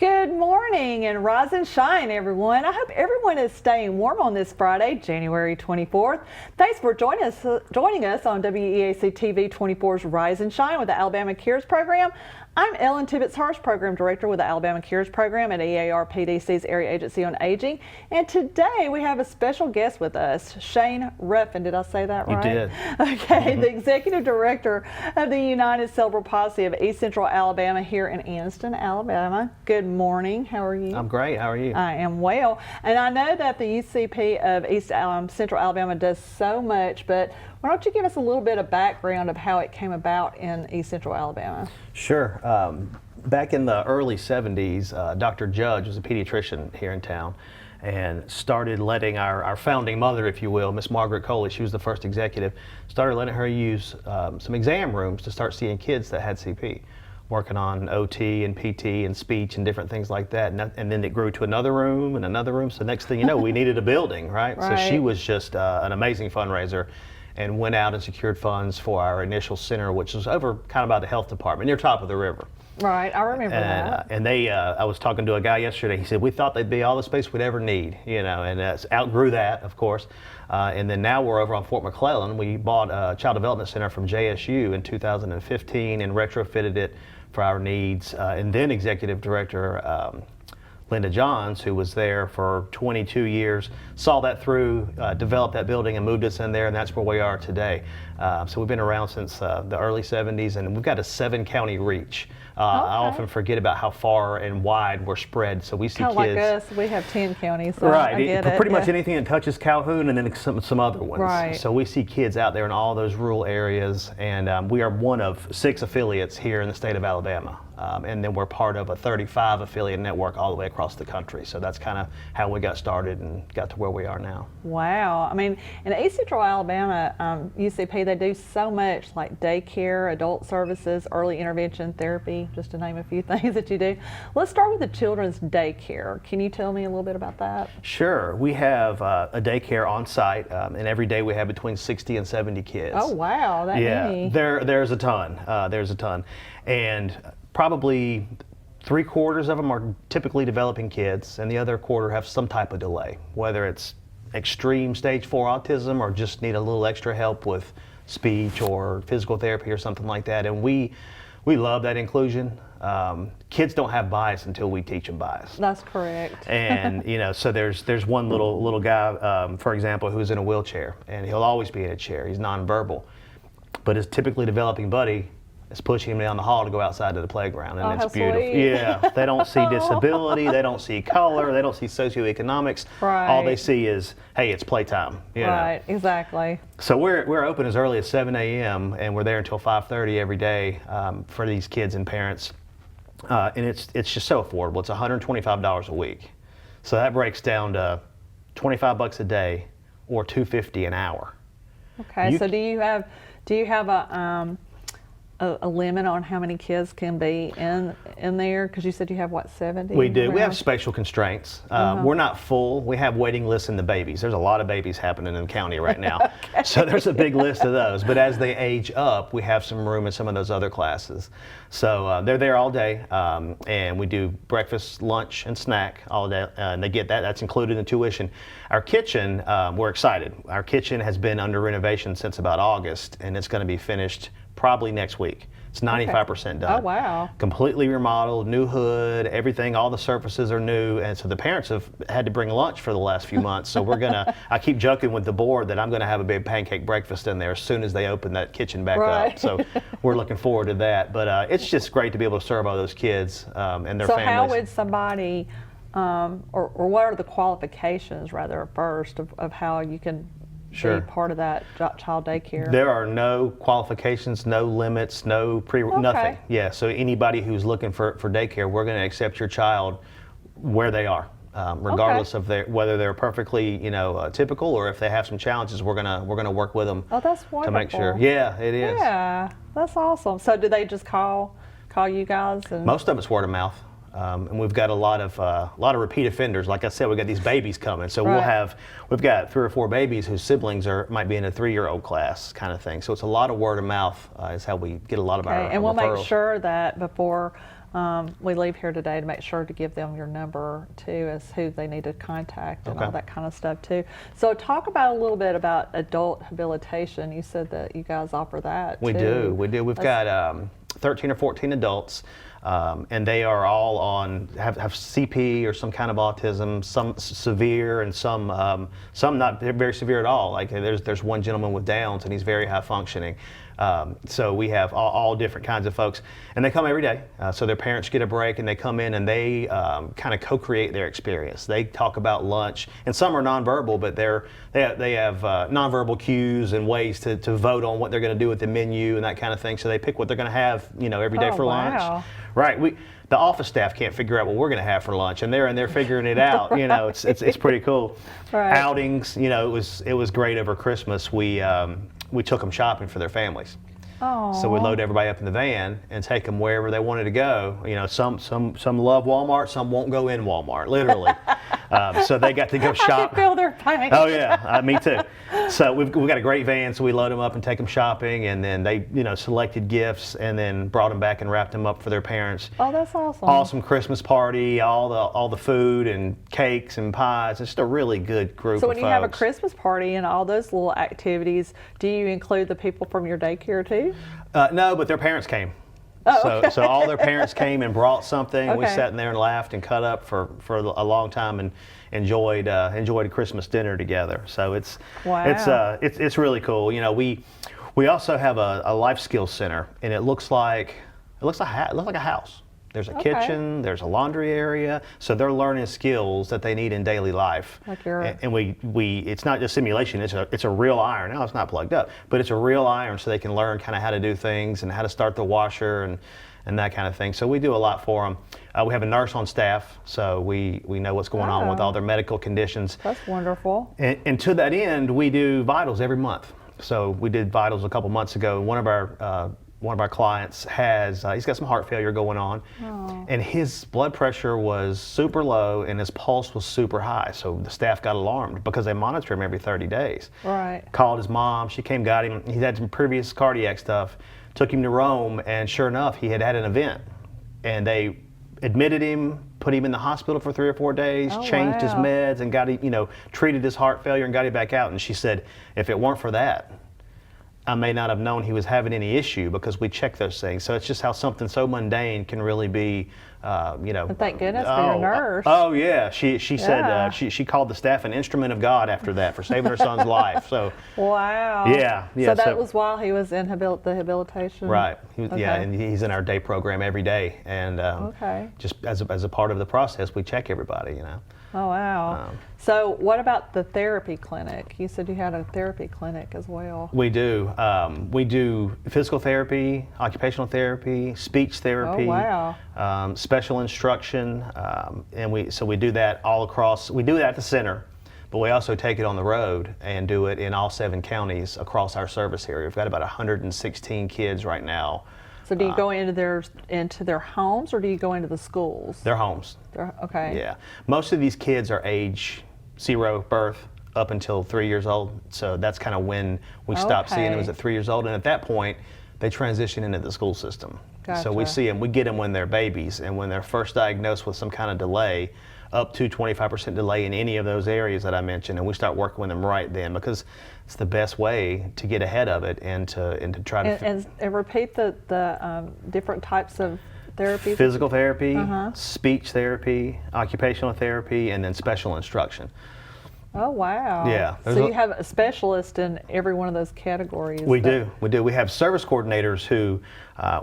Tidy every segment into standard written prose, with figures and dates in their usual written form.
Good morning and rise and shine, everyone. I hope everyone is staying warm on this Friday, January 24th. Thanks for joining us on WEAC TV 24's Rise and Shine with the Alabama Cares program. I'm Ellen Tibbetts, Hurst, Program Director with the Alabama Cares program at EARPDC's Area Agency on Aging. And today we have a special guest with us, Shane Ruffin. Did I say that right? You did. Okay, the Executive Director of the United Cerebral Palsy of East Central Alabama here in Anniston, Alabama. Good morning. How are you? I'm great. How are you? I am well. And I know that the UCP of East Central Alabama does so much, but why don't you give us a little bit of background of how it came about in East Central Alabama? Sure. Back in the early 70s, Dr. Judge was a pediatrician here in town and started letting our founding mother, if you will, Miss Margaret Coley, she was the first executive, started letting her use some exam rooms to start seeing kids that had CP, working on OT and PT and speech and different things like that. And then it grew to another room and another room. So next thing you know, we needed a building, right? So she was just an amazing fundraiser and went out and secured funds for our initial center, which was over kind of by the health department, near top of the river. Right, I remember that. And they, I was talking to a guy yesterday. He said, we thought they'd be all the space we'd ever need, you know, and outgrew that, of course. And then now we're over on Fort McClellan. We bought a child development center from JSU in 2015 and retrofitted it for our needs. And then Executive Director Linda Johns, who was there for 22 years, saw that through, developed that building and moved us in there, and that's where we are today. So we've been around since the early 70s, and we've got a 7-county reach. I often forget about how far and wide we're spread, so we see kids. Like us, we have 10 counties, so right. I get it. Pretty much anything that touches Calhoun and then some other ones. Right. So we see kids out there in all those rural areas, and we are one of 6 affiliates here in the state of Alabama. And then we're part of a 35 affiliate network all the way across the country. So that's kind of how we got started and got to where we are now. Wow. I mean, in East Central Alabama, UCP, they do so much like daycare, adult services, early intervention therapy, just to name a few things that you do. Let's start with the children's daycare. Can you tell me a little bit about that? Sure. We have a daycare on site, and every day we have between 60 and 70 kids. Oh, wow. That many. There's a ton. There's a ton. And probably 3/4 of them are typically developing kids, and the other quarter have some type of delay, whether it's extreme stage 4 autism or just need a little extra help with speech or physical therapy or something like that. And we love that inclusion. Kids don't have bias until we teach them bias. That's correct. And you know, so there's one little guy, for example, who's in a wheelchair, and he'll always be in a chair. He's nonverbal, but his typically developing buddy is pushing him down the hall to go outside to the playground, and it's beautiful. Sweet. Yeah, they don't see disability, they don't see color, they don't see socioeconomics. Right. All they see is, hey, it's playtime. You know? Exactly. So we're open as early as 7 a.m. and we're there until 5:30 every day for these kids and parents, and it's just so affordable. It's $125 a week, so that breaks down to $25 a day or $250 an hour. Okay. So do you have a limit on how many kids can be in there? Because you said you have, what, 70? We do. around? We have spatial constraints. We're not full. We have waiting lists in the babies. There's a lot of babies happening in the county right now. Okay. So there's a big list of those. But as they age up, we have some room in some of those other classes. So they're there all day, and we do breakfast, lunch, and snack all day. And they get that. That's included in tuition. Our kitchen, we're excited. Our kitchen has been under renovation since about August, and it's going to be finished probably next week. It's 95% done. Oh, wow. Completely remodeled, new hood, everything, all the surfaces are new, and so the parents have had to bring lunch for the last few months. So we're gonna, I keep joking with the board that I'm gonna have a big pancake breakfast in there as soon as they open that kitchen back up. So we're looking forward to that. But it's just great to be able to serve all those kids and their families. So how would somebody, or what are the qualifications, rather, first, of how you can be part of that child daycare? There are no qualifications, no limits, nothing. Yeah, so anybody who's looking for daycare, we're going to accept your child where they are, regardless of whether they're perfectly, typical, or if they have some challenges. We're gonna work with them. Oh, that's wonderful. To make sure. Yeah, it is. Yeah, that's awesome. So do they just call you guys? And most of it's word of mouth. And we've got a lot of repeat offenders. Like I said, we've got these babies coming, so Right. we've got 3 or 4 babies whose siblings might be in a 3-year-old class, kind of thing. So it's a lot of word of mouth is how we get a lot of our Okay, and we'll referrals. make sure that before we leave here today to make sure to give them your number too, as who they need to contact and Okay. all that kind of stuff too. So talk about a little bit about adult habilitation. You said that you guys offer that We too. do. We've got 13 or 14 adults, and they are all have CP or some kind of autism, some severe and some not very severe at all. Like there's one gentleman with Downs, and he's very high functioning. So we have all different kinds of folks, and they come every day. So their parents get a break, and they come in and they kind of co-create their experience. They talk about lunch, and some are nonverbal, but they have nonverbal cues and ways to vote on what they're going to do with the menu and that kind of thing. So they pick what they're going to have, every day Oh, for lunch. wow. Right. The office staff can't figure out what we're going to have for lunch, and they're in there figuring it out. Right. It's pretty cool. Right. Outings, it was great over Christmas. We took them shopping for their families. Oh. So we load everybody up in the van and take them wherever they wanted to go. Some love Walmart, some won't go in Walmart, literally. So they got to go I shop. can feel their pain. Oh yeah, me too. So we've got a great van, so we load them up and take them shopping, and then they selected gifts and then brought them back and wrapped them up for their parents. Oh, that's awesome. Awesome Christmas party, all the food and cakes and pies. It's just a really good group. So of when you have a folks. Christmas party and all those little activities, do you include the people from your daycare too? No, but their parents came. Oh, So, okay. so all their parents came and brought something. And we Okay. sat in there and laughed and cut up for a long time and enjoyed a Christmas dinner together. So it's really cool. We also have a life skills center, and it looks like a house. There's a Okay. kitchen, there's a laundry area, so they're learning skills that they need in daily life. Like your- And it's not just simulation, it's a real iron. Now it's not plugged up, but it's a real iron, so they can learn kind of how to do things and how to start the washer and that kind of thing. So we do a lot for them. We have a nurse on staff, so we know what's going on with Oh. all their medical conditions. That's wonderful. And to that end, we do vitals every month. So we did vitals a couple months ago. One of our clients he's got some heart failure going on, and his blood pressure was super low and his pulse was super high. So the staff got alarmed because they monitor him every 30 days. Right. Called his mom. She came, got him. He had some previous cardiac stuff. Took him to Rome, and sure enough, he had an event, and they admitted him, put him in the hospital for 3 or 4 days, Oh, changed his wow. meds, and got him, treated his heart failure and got him back out. And she said, if it weren't for that, I may not have known he was having any issue, because we check those things. So it's just how something so mundane can really be, And thank goodness for your nurse. Oh yeah, she Yeah. said she called the staff an instrument of God after that for saving her son's life. So Wow. Yeah, So that was while he was in the habilitation. right, yeah, Okay. and he's in our day program every day, and Okay. just as a part of the process, we check everybody. Oh wow. So what about the therapy clinic? You said you had a therapy clinic as well. We do. We do physical therapy, occupational therapy, speech therapy, Oh, special instruction, and we do that all across. We do that at the center, but we also take it on the road and do it in all 7 counties across our service area. We've got about 116 kids right now. So do you go into their homes, or do you go into the schools? Their homes. Okay. Yeah. Most of these kids are age 0 birth up until 3 years old. So that's kind of when we stop seeing them, Okay. is at 3 years old. And at that point, they transition into the school system. So we Gotcha. we get them when they're babies, and when they're first diagnosed with some kind of delay, up to 25% delay in any of those areas that I mentioned, and we start working with them right then, because it's the best way to get ahead of it and to try to And repeat the different types of therapies. physical therapy, Uh-huh. speech therapy, occupational therapy, and then special instruction. Oh wow. Yeah, So there's you have a specialist in every one of those categories. We do. We have service coordinators who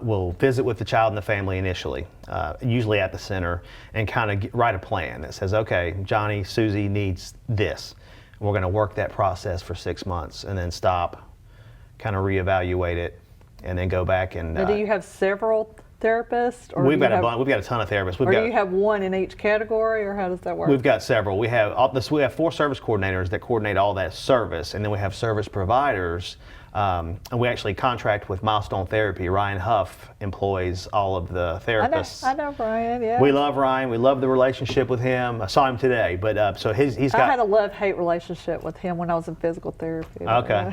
will visit with the child and the family initially, usually at the center, and kind of write a plan that says, okay, Johnny, Susie needs this. We're going to work that process for 6 months and then stop, kind of reevaluate it, and then go back and. Now, do you have several therapists, or we've do you got have, we've got a ton of therapists. or do you have one in each category, or how does that work? We've got several. We have 4 service coordinators that coordinate all that service, and then we have service providers And we actually contract with Milestone Therapy. Ryan Huff employs all of the therapists. I know Brian, yeah. We love Ryan. We love the relationship with him. I saw him today, but so he's got. I had a love-hate relationship with him when I was in physical therapy. Okay.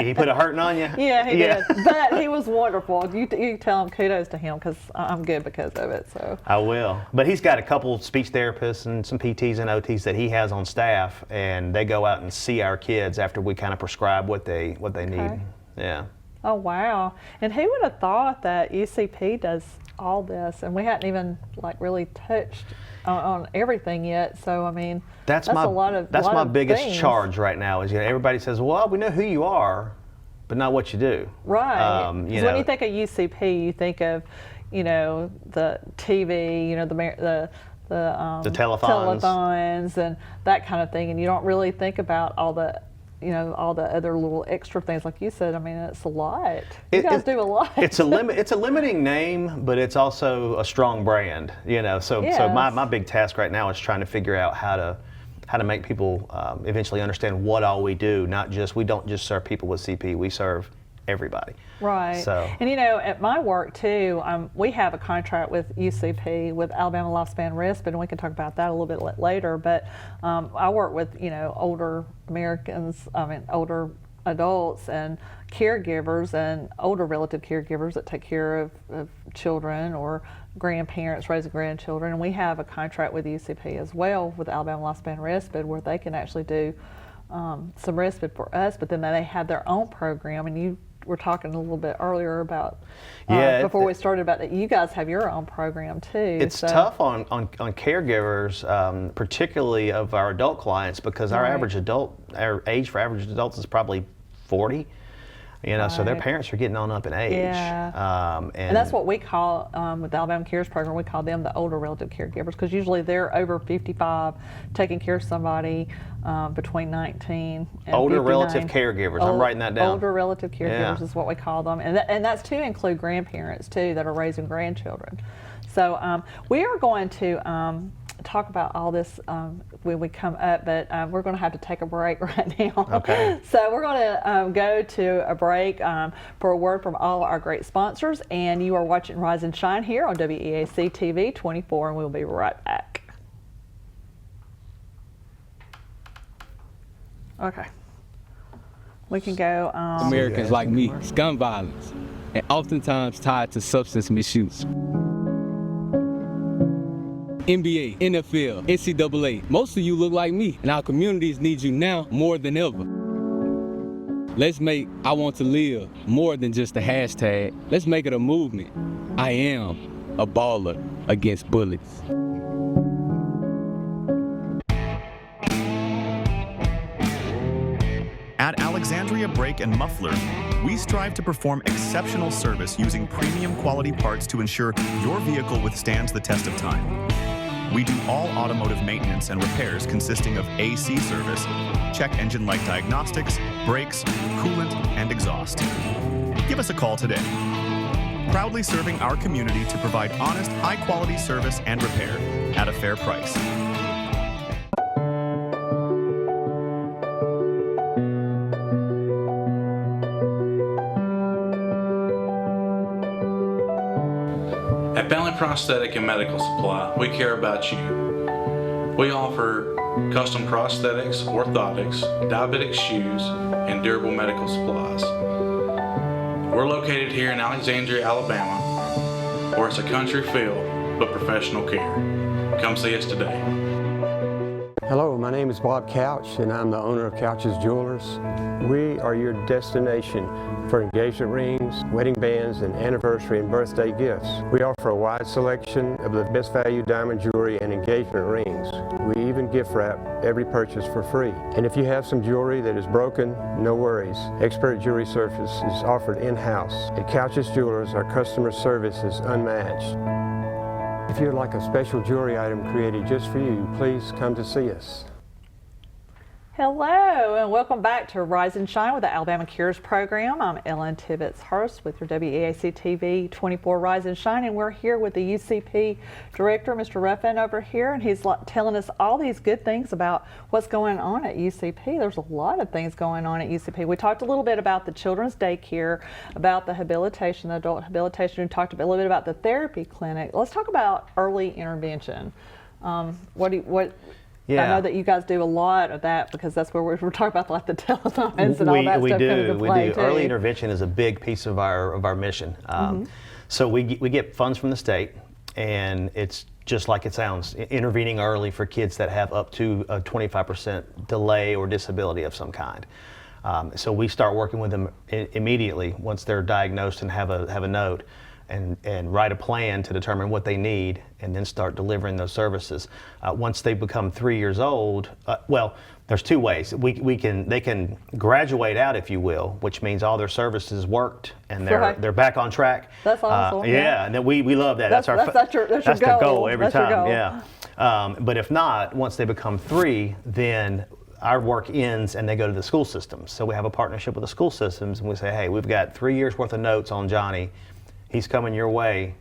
he put a hurting on you? Yeah, he did. But he was wonderful. You tell him kudos to him because I'm good because of it. So I will. But he's got a couple speech therapists and some PTs and OTs that he has on staff, and they go out and see our kids after we kind of prescribe what they need. Yeah. Oh wow! And who would have thought that UCP does all this, and we hadn't even like really touched on everything yet. So I mean, that's a lot of my biggest things. Charge right now is everybody says, well, we know who you are, but not what you do. Right. When you think of UCP, you think of the TV, the telethons and that kind of thing, and you don't really think about all the other little extra things, like you said. I mean, it's a lot. You guys do a lot. It's a limiting name, but it's also a strong brand. So my big task right now is trying to figure out how to make people eventually understand what all we do. We don't just serve people with CP. We serve everybody. Right. So. And at my work too, we have a contract with UCP, with Alabama Lifespan Respite, and we can talk about that a little bit later. But I work with older Americans, older adults and caregivers and older relative caregivers that take care of children or grandparents raising grandchildren. And we have a contract with UCP as well, with Alabama Lifespan Respite, where they can actually do some respite for us, but then they have their own program. And you were talking a little bit earlier about before we started about that you guys have your own program too. It's tough on caregivers, particularly of our adult clients, because our age for average adults is probably 40. So their parents are getting on up in age. Yeah. And that's what we call, with the Alabama Cares program, we call them the older relative caregivers, because usually they're over 55 taking care of somebody between 19 and older 59. Relative caregivers. I'm writing that down. Older relative caregivers is what we call them. And that's to include grandparents too that are raising grandchildren. So we are going to talk about all this when we come up, but we're going to have to take a break right now. Okay. So we're going to go to a break for a word from all our great sponsors, and you are watching Rise and Shine here on WEAC TV 24, and we'll be right back. Okay. We can go. Americans like me, gun violence, and oftentimes tied to substance misuse. NBA, NFL, NCAA, most of you look like me, and our communities need you now more than ever. Let's make I Want to Live more than just a hashtag. Let's make it a movement. I am a baller against bullets. At Alexandria Brake and Muffler, we strive to perform exceptional service using premium quality parts to ensure your vehicle withstands the test of time. We do all automotive maintenance and repairs consisting of AC service, check engine light diagnostics, brakes, coolant, and exhaust. Give us a call today. Proudly serving our community to provide honest, high-quality service and repair at a fair price. At Family Prosthetic and Medical Supply, we care about you. We offer custom prosthetics, orthotics, diabetic shoes, and durable medical supplies. We're located here in Alexandria, Alabama, where it's a country feel, but professional care. Come see us today. Hello, my name is Bob Couch, and I'm the owner of Couch's Jewelers. We are your destination for engagement rings, wedding bands, and anniversary and birthday gifts. We offer a wide selection of the best value diamond jewelry and engagement rings. We even gift wrap every purchase for free. And if you have some jewelry that is broken, no worries. Expert jewelry service is offered in-house. At Couch's Jewelers, our customer service is unmatched. If you'd like a special jewelry item created just for you, please come to see us. Hello and welcome back to Rise and Shine with the Alabama Cares program. I'm Ellen Tibbetts Hurst with your WEAC TV 24 Rise and Shine, and we're here with the UCP director, Mr. Ruffin, over here, and he's telling us all these good things about what's going on at UCP. There's a lot of things going on at UCP. We talked a little bit about the children's daycare, about the habilitation, the adult habilitation. We talked a little bit about the therapy clinic. Let's talk about early intervention. Yeah. I know that you guys do a lot of that because that's where we're talking about, like the telethons and all that we stuff. do. We do. Early intervention is a big piece of our mission. So we get funds from the state, and it's just like it sounds, intervening early for kids that have up to a 25% delay or disability of some kind. So we start working with them immediately once they're diagnosed and have a note. And write a plan to determine what they need, and then start delivering those services. Once they become 3 years old, well, there's two ways. They can graduate out, if you will, which means all their services worked and they're back on track. That's awesome. Yeah, and then we love that. That's the goal every time. Yeah. But if not, once they become 3, then our work ends and they go to the school systems. So we have a partnership with the school systems, and we say, hey, we've got 3 years worth of notes on Johnny. He's coming your way.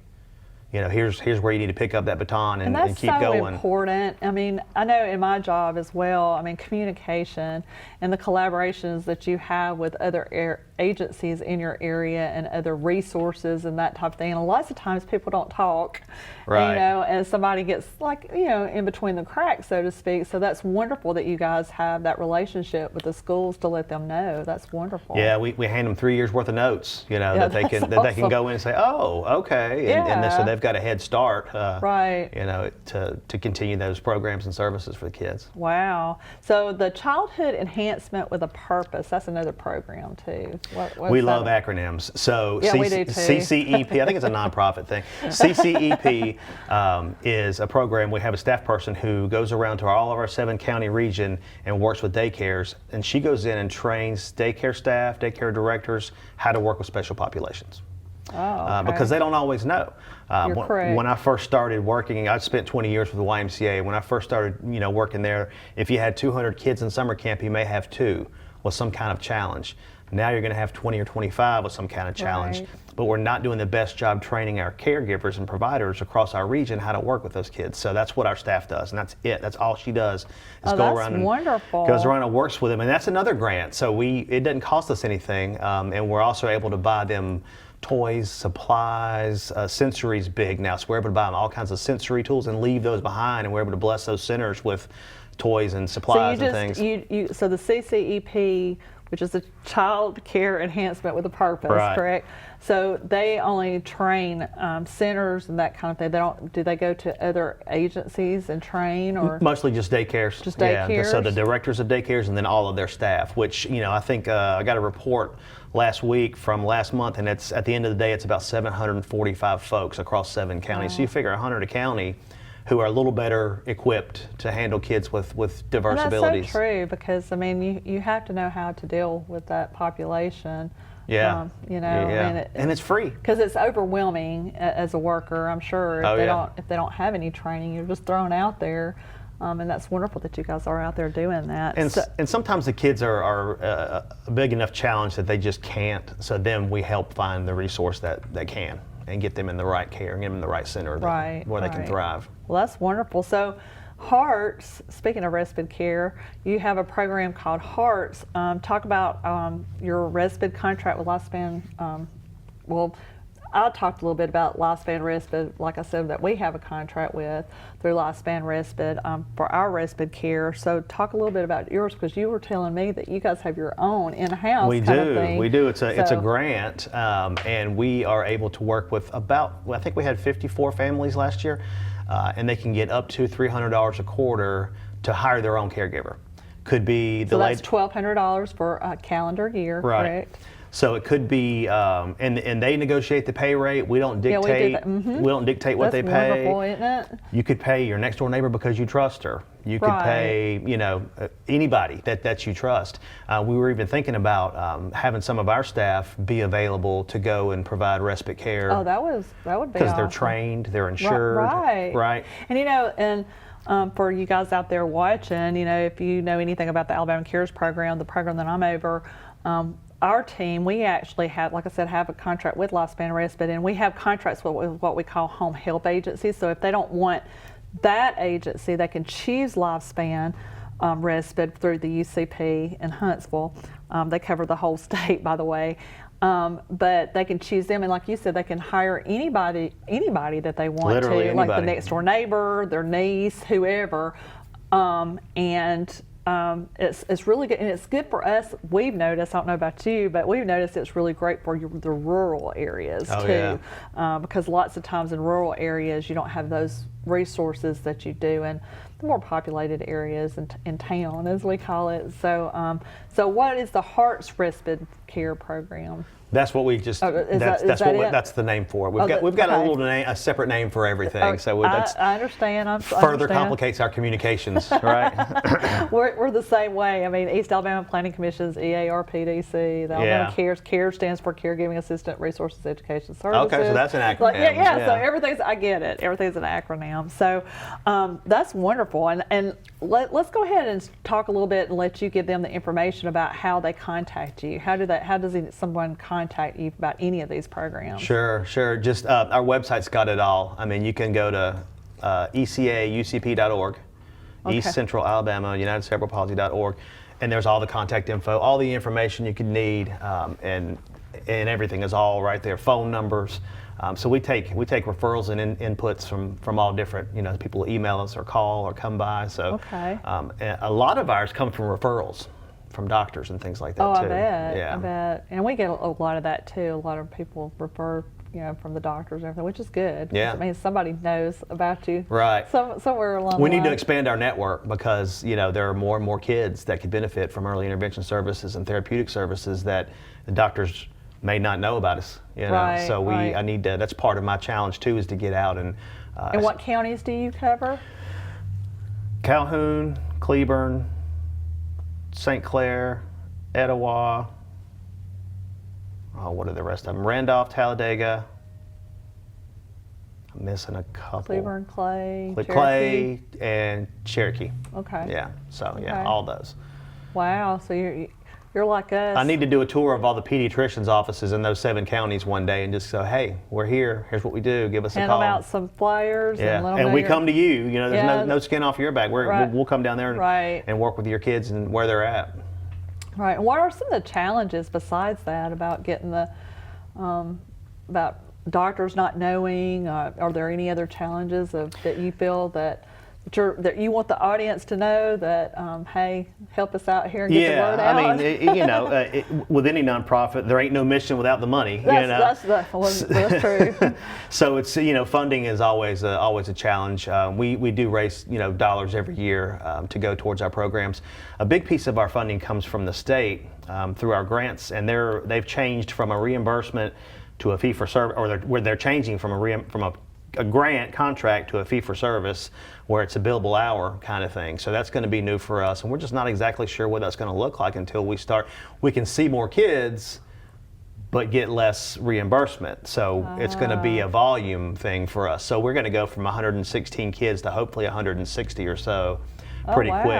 You know, here's where you need to pick up that baton and keep going. That's so important. I mean, I know in my job as well, I mean, communication and the collaborations that you have with other agencies in your area and other resources and that type of thing. And lots of times people don't talk, right. You know, and somebody gets in between the cracks, so to speak. So that's wonderful that you guys have that relationship with the schools to let them know. That's wonderful. Yeah, we hand them 3 years worth of notes, that they can go in and say, oh, okay, and so they've got a head start, right? To continue those programs and services for the kids. Wow. So the Childhood Enhancement with a Purpose—that's another program too. We love acronyms. So yeah, we do too. CCEP, I think it's a nonprofit thing. CCEP is a program. We have a staff person who goes around to all of our 7-county region and works with daycares, and she goes in and trains daycare staff, daycare directors, how to work with special populations. Oh, okay. Because they don't always know. You're correct. When I first started working, I spent 20 years with the YMCA. When I first started, working there, if you had 200 kids in summer camp, you may have 2 with some kind of challenge. Now you're going to have 20 or 25 with some kind of challenge. Right. But we're not doing the best job training our caregivers and providers across our region how to work with those kids. So that's what our staff does, and that's it. That's all she does is go around and wonderful. goes around and works with them. And that's another grant. So it doesn't cost us anything, and we're also able to buy them toys, supplies, sensory's big now, so we're able to buy them all kinds of sensory tools and leave those behind, and we're able to bless those centers with toys and supplies and things. So the CCEP, which is the Child Care Enhancement with a Purpose, right. Correct? So they only train centers and that kind of thing. Do they go to other agencies and train, or mostly just daycares? Just daycares. Yeah, so the directors of daycares and then all of their staff. Which I think I got a report last week from last month, and it's at the end of the day, it's about 745 folks across 7 counties. Wow. So you figure 100 a county who are a little better equipped to handle kids with diverse abilities. That's so true, because I mean, you have to know how to deal with that population. Yeah. And it's free. Because it's overwhelming as a worker, I'm sure. If they don't have any training, you're just thrown out there. And that's wonderful that you guys are out there doing that. And sometimes the kids are a big enough challenge that they just can't. So then we help find the resource that can and get them in the right care and get them in the right center where they can thrive. Well, that's wonderful. So Hearts, speaking of respite care, you have a program called Hearts. Talk about your respite contract with Lifespan. I talked a little bit about Lifespan Respite, like I said, that we have a contract with through Lifespan Respite for our respite care. So talk a little bit about yours, because you were telling me that you guys have your own in-house kind of thing. We do. It's a grant, and we are able to work with I think we had 54 families last year, and they can get up to $300 a quarter to hire their own caregiver. Could be so that's $1,200 for a calendar year, right. Correct? So it could be, and they negotiate the pay rate. We don't dictate. Yeah, we do that. We don't dictate what they pay. That's wonderful, isn't it? You could pay your next door neighbor because you trust her. You could pay, anybody that you trust. We were even thinking about having some of our staff be available to go and provide respite care. Oh, that would be awesome. Because they're trained, they're insured. Right. Right. And for you guys out there watching, if you know anything about the Alabama Cares program, the program that I'm over, our team, we actually have, like I said, have a contract with Lifespan Respite, and we have contracts with what we call home health agencies. So if they don't want that agency, they can choose Lifespan Respite through the UCP in Huntsville. They cover the whole state, by the way. But they can choose them, and like you said, they can hire anybody that they want. Literally to, anybody. like the next door neighbor, their niece, whoever. It's really good, and it's good for us. We've noticed, I don't know about you, but we've noticed it's really great for the rural areas too, because lots of times in rural areas you don't have those resources that you do in the more populated areas in town, as we call it. So, so what is the Heart's Respite Care Program? That's what we just. That's the name for it. We've got a little name, a separate name for everything. So that's I understand. Further complicates our communications, right? We're the same way. I mean, East Alabama Planning Commission's EARPDC. The Alabama Cares. CARES stands for Caregiving Assistant Resources Education Services. Okay, so that's an acronym. So everything's. I get it. Everything's an acronym. So that's wonderful. And let's go ahead and talk a little bit and let you give them the information about how they contact you. How does someone contact you about any of these programs? Sure. Just our website's got it all. I mean, you can go to ECAUCP.org, East Central Alabama, UnitedCerebralPalsy.org, and there's all the contact info, all the information you could need, and everything is all right there. Phone numbers. So we take referrals and inputs from all different, people email us or call or come by. So a lot of ours come from referrals from doctors and things like that too. I bet. Yeah. I bet. And we get a lot of that too. A lot of people refer, from the doctors and everything, which is good. Yeah. It means somebody knows about you. Right. Somewhere along the line. We need to expand our network because, there are more and more kids that could benefit from early intervention services and therapeutic services that the doctors may not know about us. Right, So right. I need to. That's part of my challenge too, is to get out and. And what counties do you cover? Calhoun, Cleburne, St. Clair, Etowah. What are the rest of them? Randolph, Talladega. I'm missing a couple. Cleburne, Clay, Clay, and Cherokee. Okay. Yeah. So all those. Wow. So you're like us. I need to do a tour of all the pediatricians' offices in those 7 counties one day and just go, hey, we're here. Here's what we do. Give us a call. Hand out some flyers. Yeah. And let them And know we come to you. There's no skin off your back. We'll come down there and work with your kids and where they're at. Right. And what are some of the challenges besides that about getting about doctors not knowing? Are there any other challenges that you feel that you want the audience to know that, hey, help us out here and get the word out? I mean, with any nonprofit, there ain't no mission without the money. That's true. So it's funding is always a challenge. We do raise dollars every year to go towards our programs. A big piece of our funding comes from the state through our grants, and they've changed from a reimbursement to a fee for service, or they're changing from a grant contract to a fee for service, where it's a billable hour kind of thing. So that's going to be new for us, and we're just not exactly sure what that's going to look like until we start. We can see more kids, but get less reimbursement. So it's going to be a volume thing for us. So we're going to go from 116 kids to hopefully 160 or so pretty quick.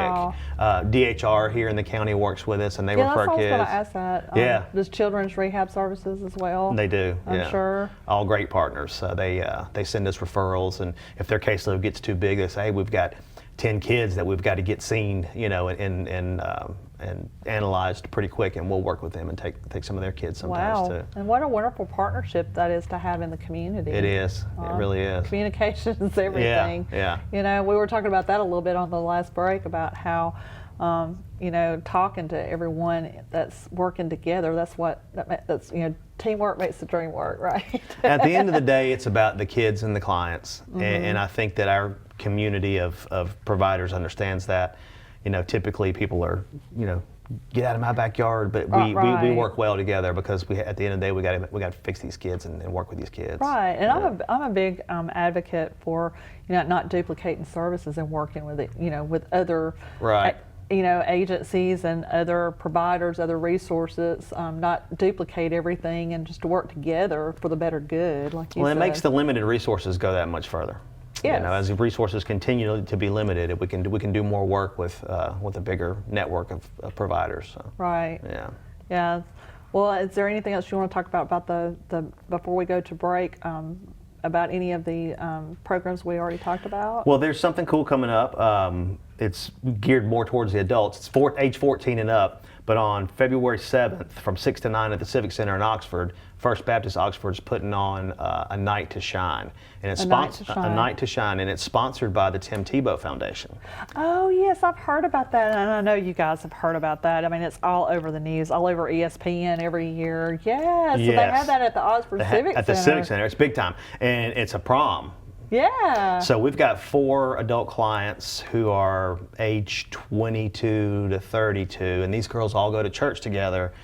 DHR here in the county works with us, and they refer that's kids. I was going to ask that. Does Children's Rehab Services as well? They do. I'm sure. All great partners. They send us referrals, and if their caseload gets too big, they say, hey, we've got 10 kids that we've got to get seen, and analyzed pretty quick, and we'll work with them and take some of their kids sometimes too. And what a wonderful partnership that is to have in the community. It is. It really is. Communication is everything. Yeah. We were talking about that a little bit on the last break about how, talking to everyone that's working together. That's teamwork makes the dream work, right? At the end of the day, it's about the kids and the clients, and I think that our community of providers understands that. Typically people are, get out of my backyard, but we work well together because at the end of the day we got to fix these kids and work with these kids. Right, and I'm a big advocate for not duplicating services and working with with other agencies and other providers, other resources, not duplicate everything and just to work together for the better good, like you said. Well, it makes the limited resources go that much further. Yes. You know, as the resources continue to be limited, we can do more work with a bigger network of providers. So. Right. Yeah. Yeah. Well, is there anything else you want to talk about the before we go to break? About any of the programs we already talked about? Well, there's something cool coming up. It's geared more towards the adults. It's age 14 and up. But on February 7th, from 6 to 9 at the Civic Center in Oxford, First Baptist Oxford is putting on a Night to Shine, and it's A Night to Shine, and it's sponsored by the Tim Tebow Foundation. Oh yes, I've heard about that, and I know you guys have heard about that. I mean, it's all over the news, all over ESPN every year. Yeah, so they have that at the Oxford Civic Center. At the Civic Center, it's big time, and it's a prom. Yeah. So we've got 4 adult clients who are age 22 to 32, and these girls all go to church together.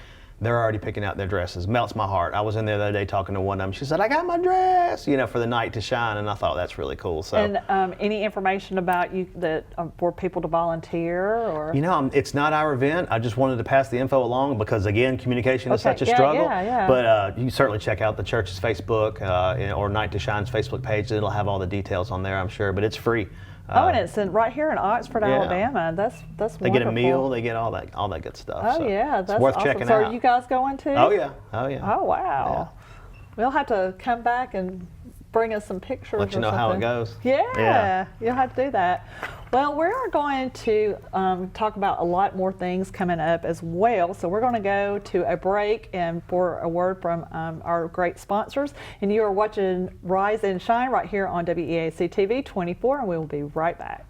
They're already picking out their dresses. Melts my heart. I was in there the other day talking to one of them. She said, "I got my dress," you know, for the Night to Shine, and I thought that's really cool. So. And any information about you that for people to volunteer or? You know, it's not our event. I just wanted to pass the info along because, again, communication is such a struggle. Yeah. But you can certainly check out the church's Facebook or Night to Shine's Facebook page. It'll have all the details on there, I'm sure. But it's free. And it's right here in Oxford, yeah. Alabama. That's wonderful. They get a meal. They get all that good stuff. Oh so yeah, that's it's worth awesome. checking so out. Are you guys going too? Oh yeah. Oh wow. We'll have to come back and bring us some pictures. Let you know how it goes. Yeah, you'll have to do that. Well, we are going to talk about a lot more things coming up as well. So we're going to go to a break and for a word from our great sponsors. And you are watching Rise and Shine right here on WEAC TV 24, and we will be right back.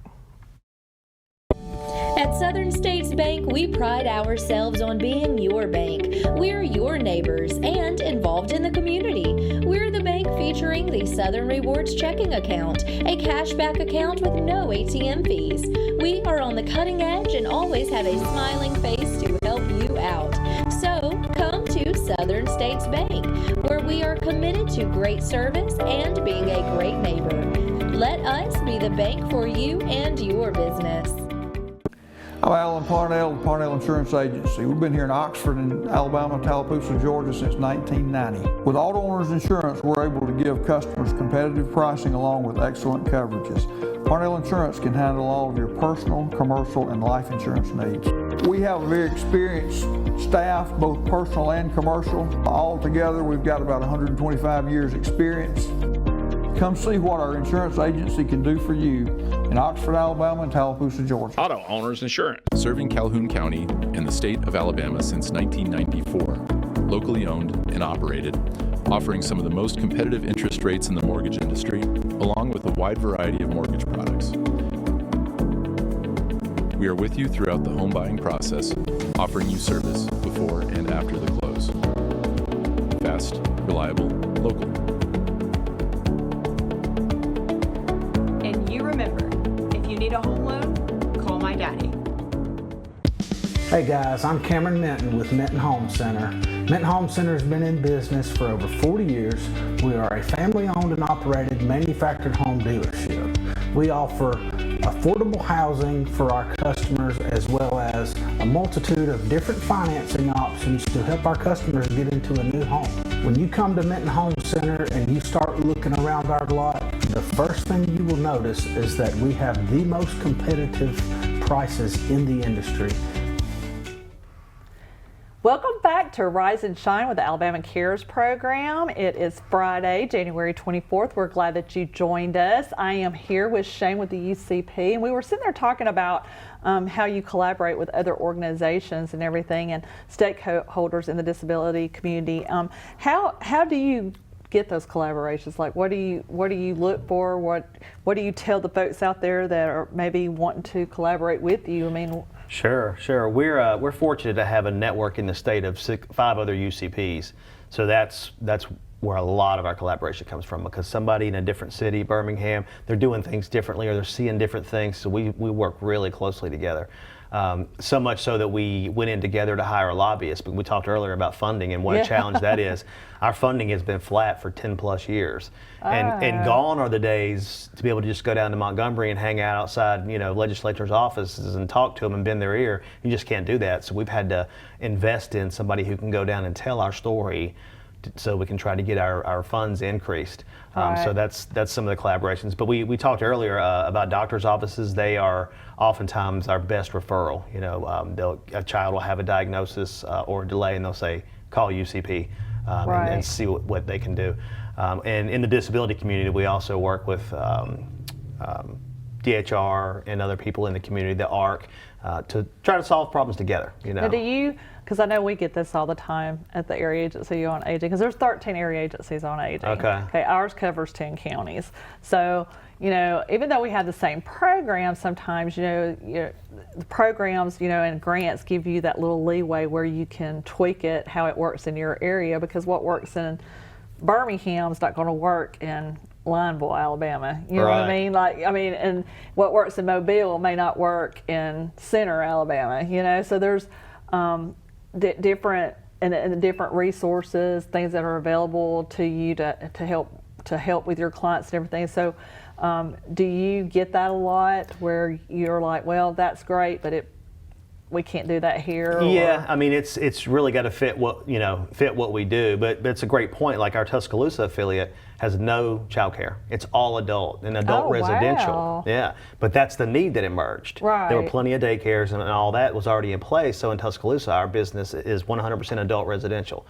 At Southern States Bank, we pride ourselves on being your bank. We're your neighbors and involved in the community. We're the bank featuring the Southern Rewards checking account, a cashback account with no ATM fees. We are on the cutting edge and always have a smiling face to help you out. So come to Southern States Bank, where we are committed to great service and being a great neighbor. Let us be the bank for you and your business. I'm Alan Parnell, Parnell Insurance Agency. We've been here in Oxford and Alabama, Tallapoosa, Georgia since 1990. With Auto Owners Insurance, we're able to give customers competitive pricing along with excellent coverages. Parnell Insurance can handle all of your personal, commercial, and life insurance needs. We have a very experienced staff, both personal and commercial. All together, we've got about 125 years experience. Come see what our insurance agency can do for you in Oxford, Alabama, and Tallapoosa, Georgia. Auto Owners Insurance. Serving Calhoun County and the state of Alabama since 1994. Locally owned and operated, offering some of the most competitive interest rates in the mortgage industry, along with a wide variety of mortgage products. We are with you throughout the home buying process, offering you service before and after the close. Fast, reliable, local. Need a home loan? Call my daddy. Hey guys, I'm Cameron Minton with Minton Home Center. Minton Home Center has been in business for over 40 years. We are a family-owned and operated manufactured home dealership. We offer affordable housing for our customers as well as a multitude of different financing options to help our customers get into a new home. When you come to Minton Home Center and you start looking around our lot, the first thing you will notice is that we have the most competitive prices in the industry. Welcome back to Rise and Shine with the Alabama Cares program. It is Friday, January 24th. We're glad that you joined us. I am here with Shane with the UCP, and we were sitting there talking about how you collaborate with other organizations and everything, and stakeholders in the disability community. How do you get those collaborations? Like, what do you look for? What do you tell the folks out there that are maybe wanting to collaborate with you? I mean. Sure. We're fortunate to have a network in the state of 5 other UCPs. So that's where a lot of our collaboration comes from, because somebody in a different city, Birmingham, they're doing things differently or they're seeing different things. So we work really closely together. So much so that we went in together to hire a lobbyist. But we talked earlier about funding and what a challenge that is. Our funding has been flat for 10 plus years. And gone are the days to be able to just go down to Montgomery and hang out outside, legislators' offices and talk to them and bend their ear. You just can't do that. So we've had to invest in somebody who can go down and tell our story so we can try to get our funds increased. Right. So that's some of the collaborations. But we talked earlier about doctors' offices. They are oftentimes our best referral. You know, a child will have a diagnosis or a delay, and they'll say, call UCP and see what they can do. And in the disability community, we also work with DHR and other people in the community, the ARC, to try to solve problems together. You know. Now, do you? Because I know we get this all the time at the area agency on aging, because there's 13 area agencies on aging. Okay. Ours covers 10 counties. So, you know, even though we have the same program, sometimes, you know, the programs, you know, and grants give you that little leeway where you can tweak it how it works in your area, because what works in Birmingham's not going to work in Lineville, Alabama. You know what I mean? And what works in Mobile may not work in Center, Alabama. You know, so there's different resources, things that are available to you to help with your clients and everything. So, do you get that a lot where you're like, well, that's great, but we can't do that here? Yeah, I mean, it's really got to fit what we do. But it's a great point. Like our Tuscaloosa affiliate has no child care. It's all adult and adult residential. Wow. Yeah, but that's the need that emerged. Right. There were plenty of daycares and all that was already in place. So in Tuscaloosa, our business is 100% adult residential.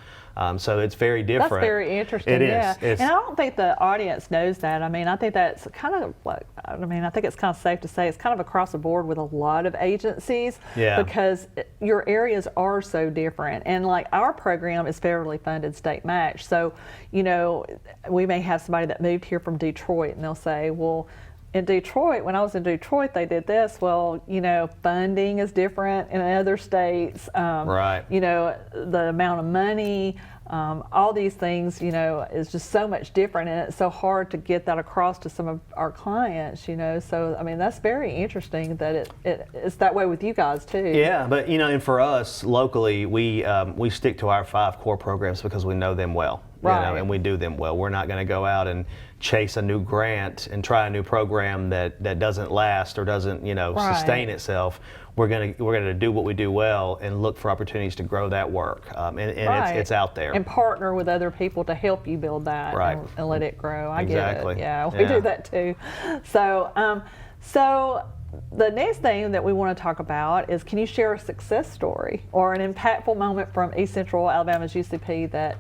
So it's very different. That's very interesting. It is. Yeah. And I don't think the audience knows that. I mean, I think that's kind of like, I think it's kind of safe to say it's kind of across the board with a lot of agencies. Yeah. Because your areas are so different. And like our program is federally funded, state match. So, you know, we may have somebody that moved here from Detroit and they'll say, well, in Detroit, when I was in Detroit, they did this. Well, you know, funding is different in other states. Right. You know, the amount of money, all these things, you know, is just so much different, and it's so hard to get that across to some of our clients, you know. So, I mean, that's very interesting that it's that way with you guys too. Yeah, but you know, and for us locally, we stick to our 5 core programs because we know them well. Right. You know, and we do them well. We're not going to go out and chase a new grant and try a new program that doesn't last or doesn't, you know, sustain itself. We're gonna do what we do well and look for opportunities to grow that work. And it's out there. And partner with other people to help you build that and let it grow. I get it. Yeah, we do that too. So, so the next thing that we want to talk about is, can you share a success story or an impactful moment from East Central Alabama's UCP that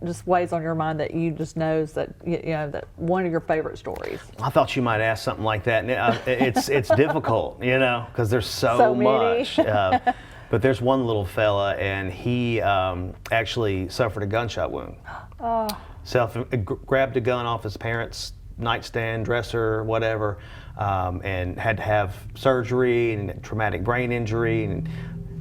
just weighs on your mind, that you just knows that, you know, that one of your favorite stories? I thought you might ask something like that. It's difficult, you know, because there's so much. But there's one little fella, and he actually suffered a gunshot wound. Grabbed a gun off his parents' nightstand, dresser, whatever, and had to have surgery and traumatic brain injury and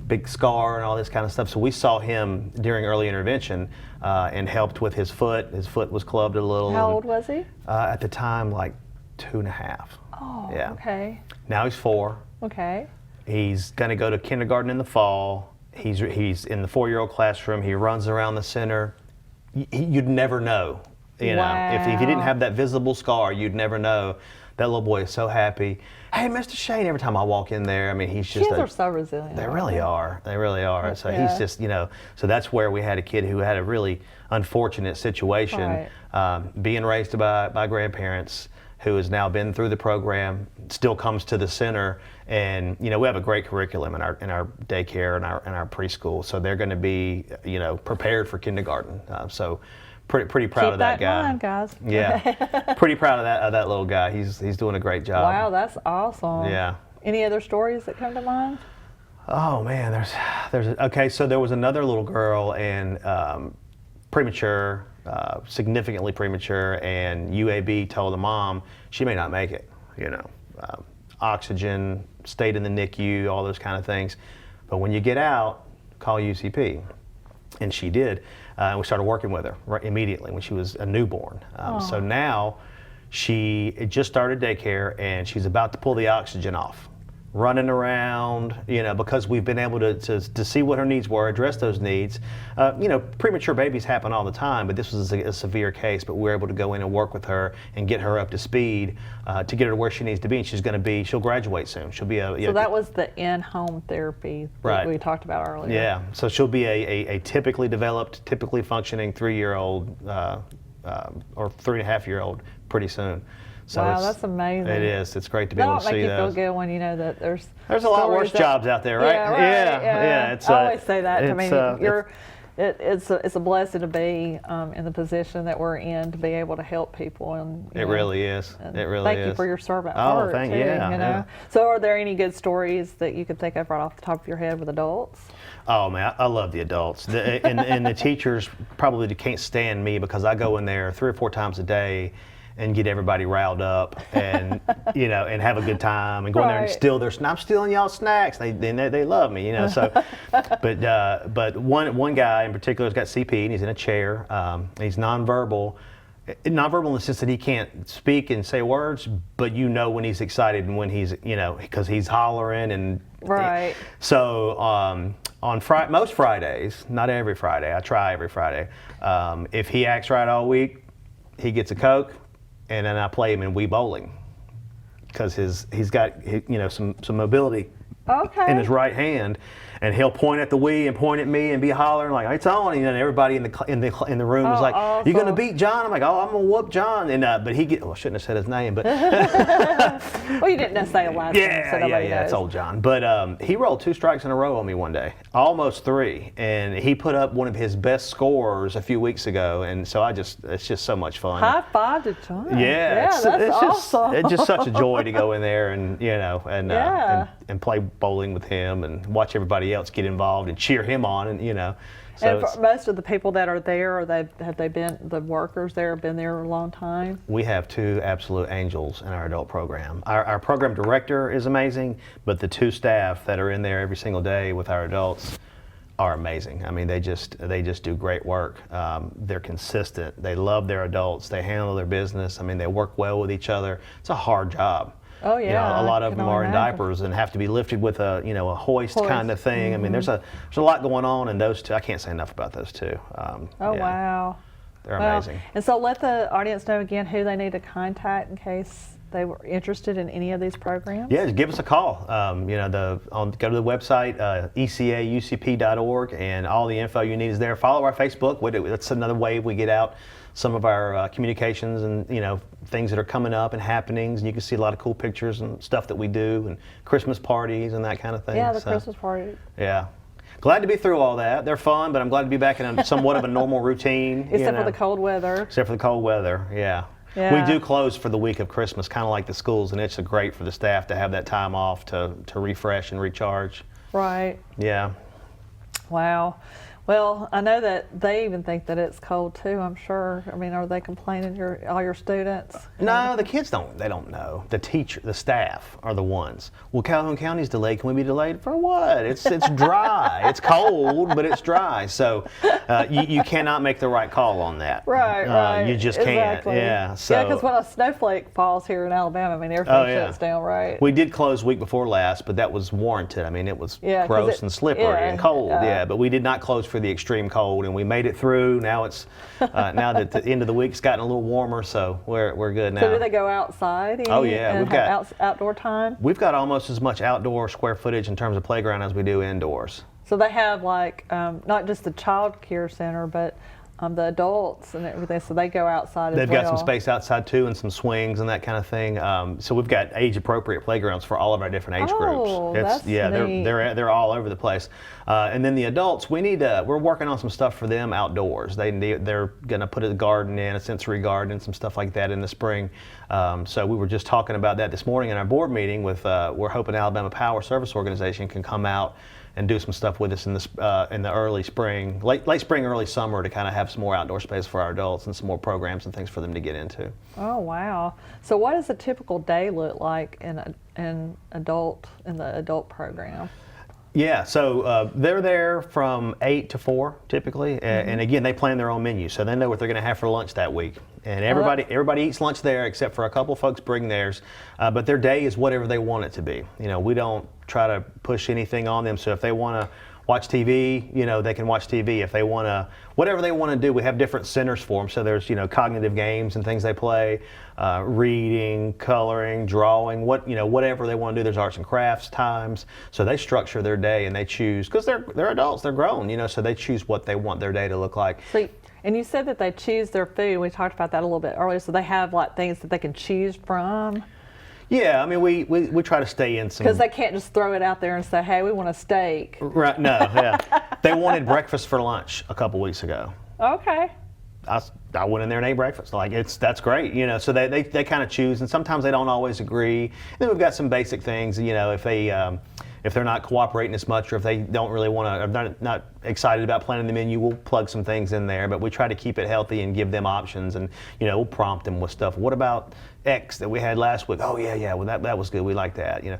big scar and all this kind of stuff. So we saw him during early intervention and helped with his foot. His foot was clubbed a little. How old was he? At the time, like 2.5. Oh, yeah. Okay. Now he's 4. Okay. He's going to go to kindergarten in the fall. He's in the 4-year-old classroom. He runs around the center. You'd never know. You know, if you didn't have that visible scar, you'd never know. That little boy is so happy. Hey, Mr. Shane, every time I walk in there, I mean, he's just... Kids are so resilient. They really are. They really are. So he's just, you know, so that's where we had a kid who had a really unfortunate situation, being raised by grandparents, who has now been through the program, still comes to the center, and you know, we have a great curriculum in our daycare and our preschool, so they're going to be, you know, prepared for kindergarten. So pretty proud of that guy. Keep that in mind, guys. Yeah, pretty proud of that little guy. He's doing a great job. Wow, that's awesome. Yeah. Any other stories that come to mind? Oh man, okay. So there was another little girl, and premature. Significantly premature, and UAB told the mom she may not make it, you know, oxygen, stayed in the NICU, all those kind of things. But when you get out, call UCP. And she did. And we started working with her immediately when she was a newborn. So now she just started daycare, and she's about to pull the oxygen off. running around, because we've been able to see what her needs were, address those needs. Premature babies happen all the time, but this was a severe case, but we were able to go in and work with her and get her up to speed to get her to where she needs to be, and she'll graduate soon. She'll be So that was the in-home therapy that Right. we talked about earlier. Yeah, so she'll be a typically developed, typically functioning 3-year-old or 3.5-year-old pretty soon. So wow, that's amazing. It is. It's great to be able to see make you feel those. good when you know that there's a lot worse jobs out there, right? Yeah, right. Yeah. I always say that. I mean, it's a blessing to be in the position that we're in to be able to help people. And it really is. It really thank is. you for your servant Oh, heart thank too, you. Yeah. So, are there any good stories that you could think of right off the top of your head with adults? Oh man, I love the adults, and the teachers probably can't stand me because I go in there 3 or 4 times a day and get everybody riled up and and have a good time and go in there and steal I'm stealing y'all snacks. They love me, So, but one guy in particular has got CP and he's in a chair. He's nonverbal. Nonverbal in the sense that he can't speak and say words, but when he's excited and when he's because he's hollering and right. So on most Fridays, not every Friday, I try every Friday. If he acts right all week, he gets a Coke. And then I play him in Wii Bowling because he's got some mobility in his right hand, and he'll point at the Wii and point at me and be hollering like it's on, and everybody in the room is like, awesome. "You gonna beat John?" I'm like, "Oh, I'm gonna whoop John." And but I shouldn't have said his name, but well, you didn't say a last name, so nobody knows. It's old John. But he rolled 2 strikes in a row on me one day, almost 3, and he put up one of his best scores a few weeks ago, and so it's just so much fun. High five to John. Yeah, that's awesome. It's just such a joy to go in there and and play bowling with him and watch everybody else get involved and cheer him on and So and for most of the people that are there, have they been the workers there? Been there a long time? We have 2 absolute angels in our adult program. Our program director is amazing, but the 2 staff that are in there every single day with our adults are amazing. I mean, they just do great work. They're consistent. They love their adults. They handle their business. I mean, they work well with each other. It's a hard job. Oh yeah, a lot of them are in diapers and have to be lifted with a hoist kind of thing. Mm-hmm. I mean, there's a lot going on in those 2. I can't say enough about those 2. Wow, they're amazing. And so let the audience know again who they need to contact in case they were interested in any of these programs. Yeah, just give us a call. Go to the website ecaucp.org, and all the info you need is there. Follow our Facebook. That's another way we get out some of our communications and things that are coming up and happenings, and you can see a lot of cool pictures and stuff that we do and Christmas parties and that kind of thing. Yeah, the Christmas party. Yeah. Glad to be through all that. They're fun, but I'm glad to be back in somewhat of a normal routine. Except for the cold weather. Except for the cold weather, yeah. We do close for the week of Christmas, kind of like the schools, and it's great for the staff to have that time off to refresh and recharge. Right. Yeah. Wow. Well, I know that they even think that it's cold too, I'm sure. I mean, are they complaining, all your students? No, the kids don't know. The staff are the ones. Well, Calhoun County's delayed. Can we be delayed for what? It's dry. It's cold, but it's dry. So you cannot make the right call on that. Right. You just can't. Exactly. Yeah. So, yeah, because when a snowflake falls here in Alabama, I mean, everything shuts down, right? We did close week before last, but that was warranted. I mean, it was gross and slippery and cold. But we did not close for the extreme cold, and we made it through. Now it's now that the end of the week's gotten a little warmer, so we're good now. So do they go outside? Oh yeah, we've got outdoor time. We've got almost as much outdoor square footage in terms of playground as we do indoors. So they have like not just the child care center, but the adults and everything, so they go outside as well. They've got some space outside too, and some swings and that kind of thing. So we've got age-appropriate playgrounds for all of our different age groups. That's neat. They're all over the place. And then the adults, we're working on some stuff for them outdoors. They're going to put a garden in, a sensory garden, and some stuff like that in the spring. So we were just talking about that this morning in our board meeting. We're hoping Alabama Power Service Organization can come out and do some stuff with us in the early spring, late spring, early summer, to kind of have some more outdoor space for our adults and some more programs and things for them to get into. Oh wow! So what does a typical day look like in the adult program? Yeah, so they're there from 8 to 4 typically, and again, they plan their own menu, so they know what they're going to have for lunch that week. And everybody eats lunch there, except for a couple folks bring theirs, but their day is whatever they want it to be. You know, we don't try to push anything on them, so if they want to watch TV, you know, they can watch TV. If they want to, whatever they want to do, we have different centers for them. So there's, you know, cognitive games and things they play, reading, coloring, drawing, whatever they want to do. There's arts and crafts times. So they structure their day and they choose, because they're adults, they're grown, you know, so they choose what they want their day to look like. So, and you said that they choose their food. We talked about that a little bit earlier. So they have like things that they can choose from. Yeah, I mean, we try to stay in some... Because they can't just throw it out there and say, hey, we want a steak. Right, no, yeah. They wanted breakfast for lunch a couple weeks ago. Okay. I went in there and ate breakfast. Like, that's great, you know, so they kind of choose, and sometimes they don't always agree. And then we've got some basic things, you know, if they're not cooperating as much, or if they don't really want to, or not excited about planning the menu, we'll plug some things in there, but we try to keep it healthy and give them options, and, you know, we'll prompt them with stuff. What about X that we had last week? Oh yeah, well that was good, we like that, you know.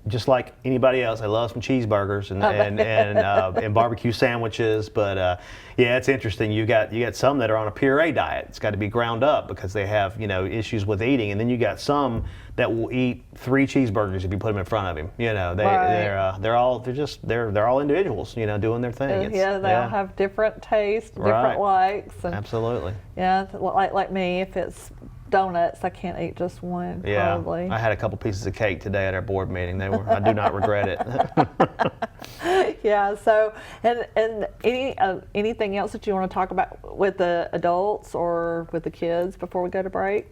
Just like anybody else, I love some cheeseburgers and barbecue sandwiches. But yeah, it's interesting. You got some that are on a puree diet. It's got to be ground up because they have, you know, issues with eating. And then you got some that will eat 3 cheeseburgers if you put them in front of him. You know, they're all individuals. You know, doing their thing. They all have different tastes, different likes. And absolutely. Yeah, like me, if it's donuts, I can't eat just one. Yeah, probably. I had a couple pieces of cake today at our board meeting. I do not regret it. Yeah. So, and anything else that you want to talk about with the adults or with the kids before we go to break?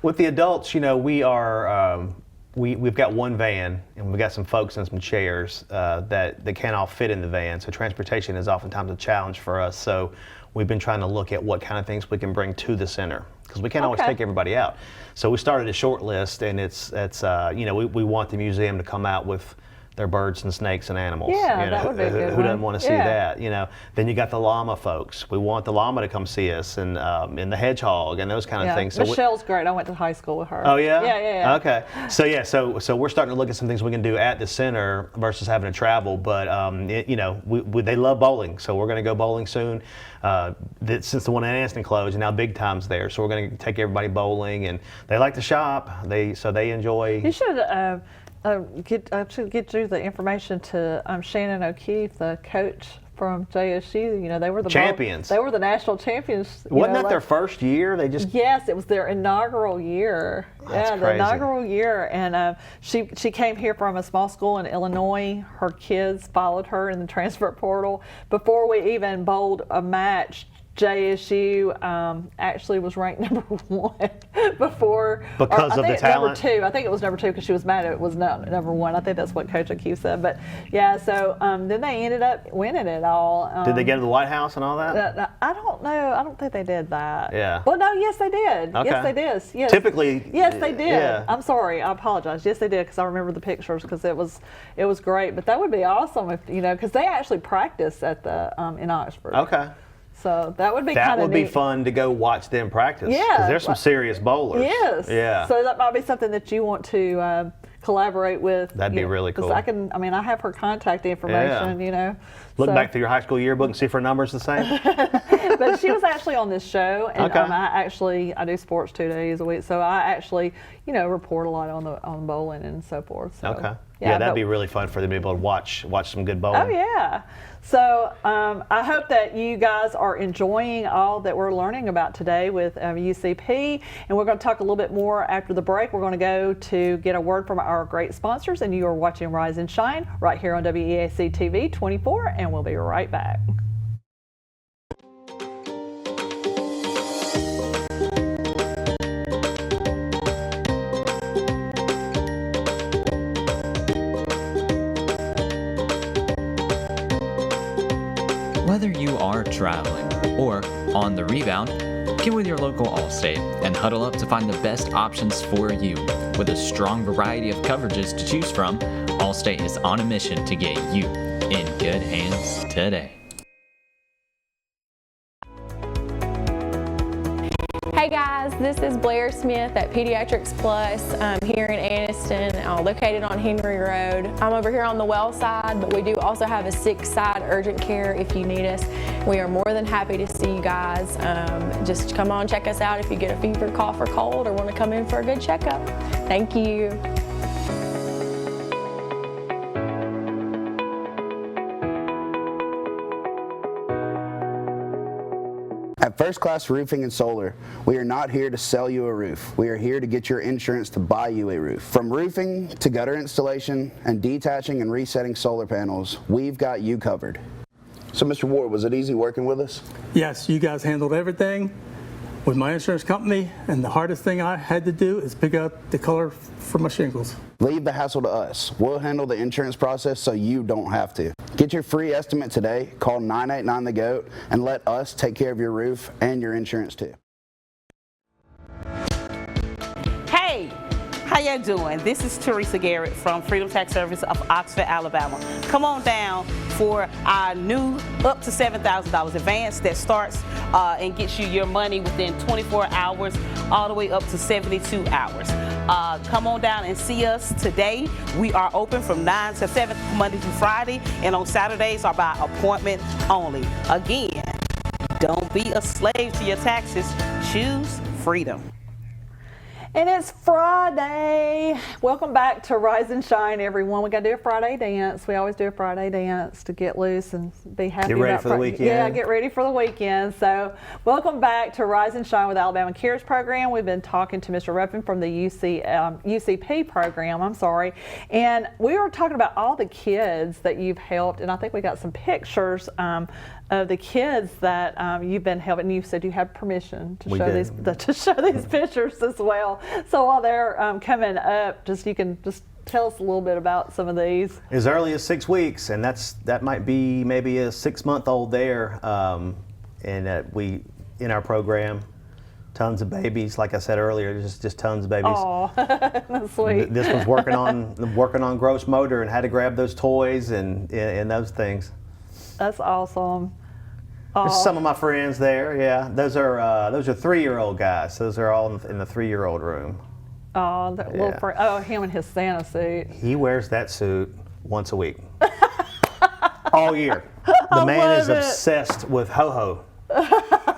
With the adults, you know, we are. We've got one van, and we've got some folks and some chairs that can't all fit in the van. So transportation is oftentimes a challenge for us. So we've been trying to look at what kind of things we can bring to the center, because we can't always take everybody out. So we started a short list, and it's you know, we want the museum to come out with their birds and snakes and animals. Yeah, you know, that would be a good who one. doesn't want to see that? You know, then you got the llama folks. We want the llama to come see us, and the hedgehog and those kind of things. So Michelle's great. I went to high school with her. Oh yeah? Yeah. Okay. So we're starting to look at some things we can do at the center versus having to travel. But you know, they love bowling, so we're going to go bowling soon. Since the one in Anniston closed, and now Big Time's there, so we're going to take everybody bowling, and they like to shop. So they enjoy. You should. I should get you the information to Shannon O'Keefe, the coach from JSU. You know, they were the champions. They were the national champions. Wasn't that their first year? Yes, it was their inaugural year. That's crazy. The inaugural year, and she came here from a small school in Illinois. Her kids followed her in the transfer portal. Before we even bowled a match, JSU actually was ranked number 1 because of the talent. Number 2. I think it was number 2 because she was mad it was not number 1. I think that's what Coach O'Keefe said. But yeah, so then they ended up winning it all. Did they get to the White House and all that? I don't know. I don't think they did that. Yeah. Well, no. Yes, they did. Okay. Yes, they did. Yes. Typically. Yes, they did. Yeah. I'm sorry. I apologize. Yes, they did, because I remember the pictures, because it was great. But that would be awesome if, you know, because they actually practice at the in Oxford. Okay. So that would be kind of That would be fun to go watch them practice. Yeah. Because there's some serious bowlers. Yes. Yeah. So that might be something that you want to collaborate with. That'd be really cool. Because I have her contact information, you know. Look back through your high school yearbook and see if her number's the same. But she was actually on this show, and okay. I do sports 2 days a week, so I actually, you know, report a lot on bowling and so forth. So, okay. Yeah, that'd be really fun for them to be able to watch some good bowling. Oh yeah. So I hope that you guys are enjoying all that we're learning about today with UCP, and we're going to talk a little bit more after the break. We're going to go to get a word from our great sponsors, and you are watching Rise and Shine right here on WEAC TV 24, and we'll be right back. Whether you are traveling or on the rebound, get with your local Allstate and huddle up to find the best options for you. With a strong variety of coverages to choose from, Allstate is on a mission to get you in good hands today. Hey guys, this is Blair Smith at Pediatrics Plus here in Anniston, located on Henry Road. I'm over here on the well side, but we do also have a sick side urgent care if you need us. We are more than happy to see you guys. Just come on, check us out if you get a fever, cough, or cold, or want to come in for a good checkup. Thank you. At First Class Roofing and Solar, we are not here to sell you a roof. We are here to get your insurance to buy you a roof. From roofing to gutter installation and detaching and resetting solar panels, we've got you covered. So, Mr. Ward, was it easy working with us? Yes, you guys handled everything with my insurance company, and the hardest thing I had to do is pick out the color for my shingles. Leave the hassle to us. We'll handle the insurance process so you don't have to. Get your free estimate today. Call 989-THE-GOAT and let us take care of your roof and your insurance too. Hey, how y'all doing? This is Teresa Garrett from Freedom Tax Service of Oxford, Alabama. Come on down for our new up to $7,000 advance that starts and gets you your money within 24 hours all the way up to 72 hours. Come on down and see us today. We are open from 9 to 7 Monday through Friday, and on Saturdays are by appointment only. Again, don't be a slave to your taxes. Choose freedom. And it's Friday. Welcome back to Rise and Shine, everyone. We got to do a Friday dance. We always do a Friday dance to get loose and be happy. Get ready about for the weekend. Yeah, get ready for the weekend. So welcome back to Rise and Shine with Alabama Cares program. We've been talking to Mr. Ruffin from the UCP program, and we were talking about all the kids that you've helped, and I think we got some pictures of the kids that you've been helping. You said you had permission to show these pictures as well. So while they're coming up, you can tell us a little bit about some of these. As early as 6 weeks, and that might be maybe a 6-month-old there, and we in our program. Tons of babies, like I said earlier, just tons of babies. Oh, that's sweet. This was working on gross motor and had to grab those toys and those things. That's awesome. There's some of my friends there. Yeah, those are 3-year-old guys. Those are all in the 3-year-old room. Oh, that little friend. Oh, him in his Santa suit. He wears that suit once a week, all year. The man is obsessed with ho-ho.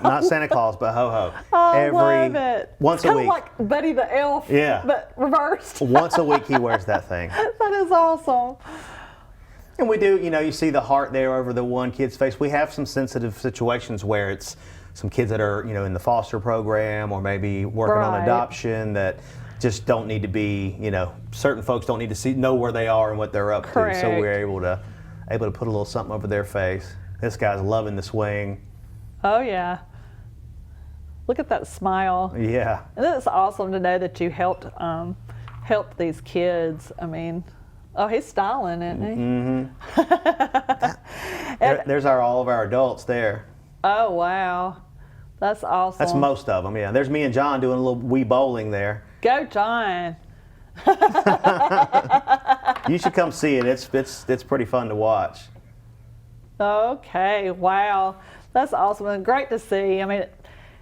Not Santa Claus, but ho-ho. I love it. Once a week. Kind of like Buddy the Elf, yeah, but reversed. Once a week he wears that thing. That is awesome. And we do, you see the heart there over the one kid's face. We have some sensitive situations where it's some kids that are, in the foster program or maybe working on adoption that just don't need to be, certain folks don't need to know where they are and what they're up to. So we're able to put a little something over their face. This guy's loving the swing. Oh yeah. Look at that smile. Yeah. And it's awesome to know that you helped these kids. Oh, he's styling, isn't he? Mm-hmm. There's all of our adults there. Oh, wow. That's awesome. That's most of them, yeah. There's me and John doing a little wee bowling there. Go, John. You should come see it. It's pretty fun to watch. Okay, wow. That's awesome and great to see.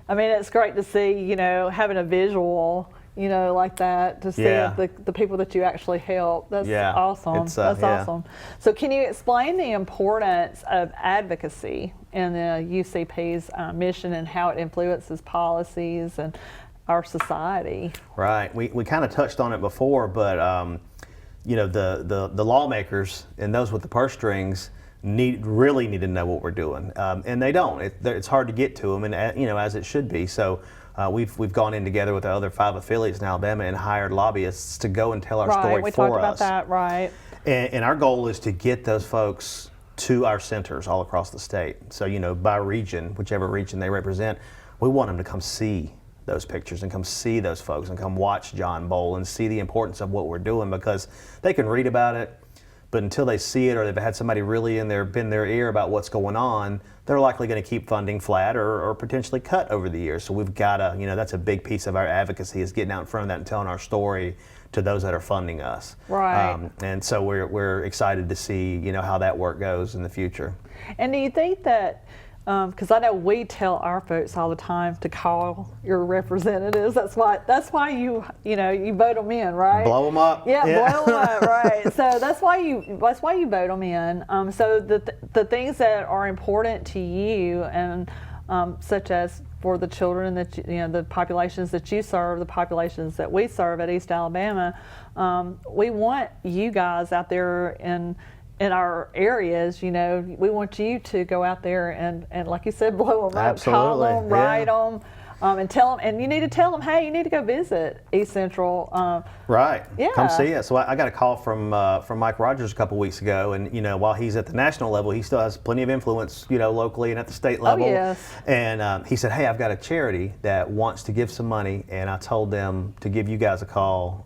It's great to see, having a visual, like that, to see the people that you actually help. That's awesome. That's awesome. So can you explain the importance of advocacy in the UCP's mission and how it influences policies and our society? Right. We kind of touched on it before, but the lawmakers and those with the purse strings really need to know what we're doing, and they don't. It's hard to get to them, and as it should be. So we've gone in together with the other 5 affiliates in Alabama and hired lobbyists to go and tell our story for us. We talked about that, right? And our goal is to get those folks to our centers all across the state. So by region, whichever region they represent, we want them to come see those pictures and come see those folks and come watch John bowl and see the importance of what we're doing, because they can read about it, but until they see it or they've had somebody really bend their ear about what's going on, they're likely going to keep funding flat or potentially cut over the years. So we've got to, that's a big piece of our advocacy, is getting out in front of that and telling our story to those that are funding us. Right. And so we're excited to see, how that work goes in the future. And do you think that because I know we tell our folks all the time to call your representatives. That's why you vote them in, right? Blow them up. Yeah, blow them up, right? So that's why you vote them in. So the things that are important to you, and such as for the children that the populations that you serve, the populations that we serve at East Alabama, we want you guys out there in our areas. We want you to go out there and like you said, blow them up, call them, write them, and tell them. And you need to tell them, hey, you need to go visit East Central. Right. Yeah. Come see us. So I got a call from Mike Rogers a couple weeks ago, and while he's at the national level, he still has plenty of influence, locally and at the state level. Oh, yes. And he said, hey, I've got a charity that wants to give some money, and I told them to give you guys a call.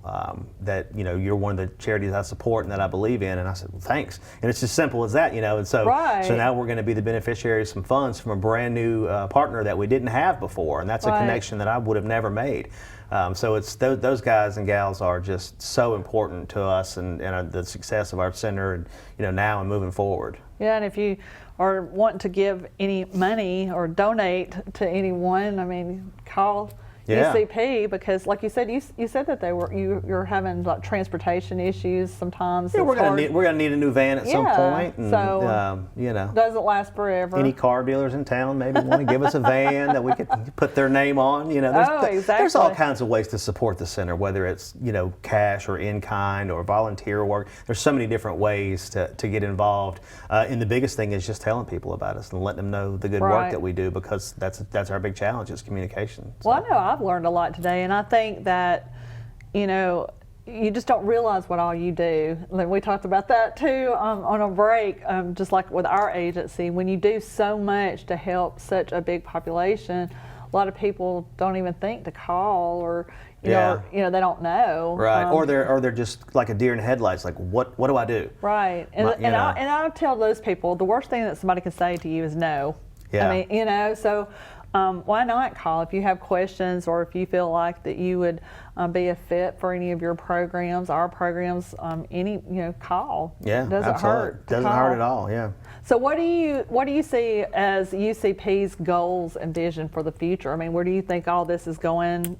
That you're one of the charities I support and that I believe in. And I said, well, thanks. And it's as simple as that, And so so now we're going to be the beneficiary of some funds from a brand new partner that we didn't have before, and that's a connection that I would have never made. So it's those guys and gals are just so important to us and the success of our center, and now and moving forward. Yeah, and if you are wanting to give any money or donate to anyone, call UCP, because like you said, you said that you're having like transportation issues sometimes. Yeah, we're gonna need a new van at some point, and so doesn't last forever. Any car dealers in town maybe want to give us a van that we could put their name on. Exactly. There's all kinds of ways to support the center, whether it's cash or in kind or volunteer work. There's so many different ways to get involved, and the biggest thing is just telling people about us and letting them know the good work that we do, because that's our big challenge is communication. So. Well, I know I've learned a lot today, and I think that you just don't realize what all you do. We talked about that too on a break, just like with our agency. When you do so much to help such a big population, a lot of people don't even think to call, or they don't know. Right, or they're just like a deer in headlights. Like, what do I do? Right, and I tell those people the worst thing that somebody can say to you is no. Yeah. So. Why not call if you have questions, or if you feel like that you would be a fit for any of your programs, our programs, call. Yeah, doesn't hurt. Doesn't hurt at all. Yeah. So what do you see as UCP's goals and vision for the future? Where do you think all this is going?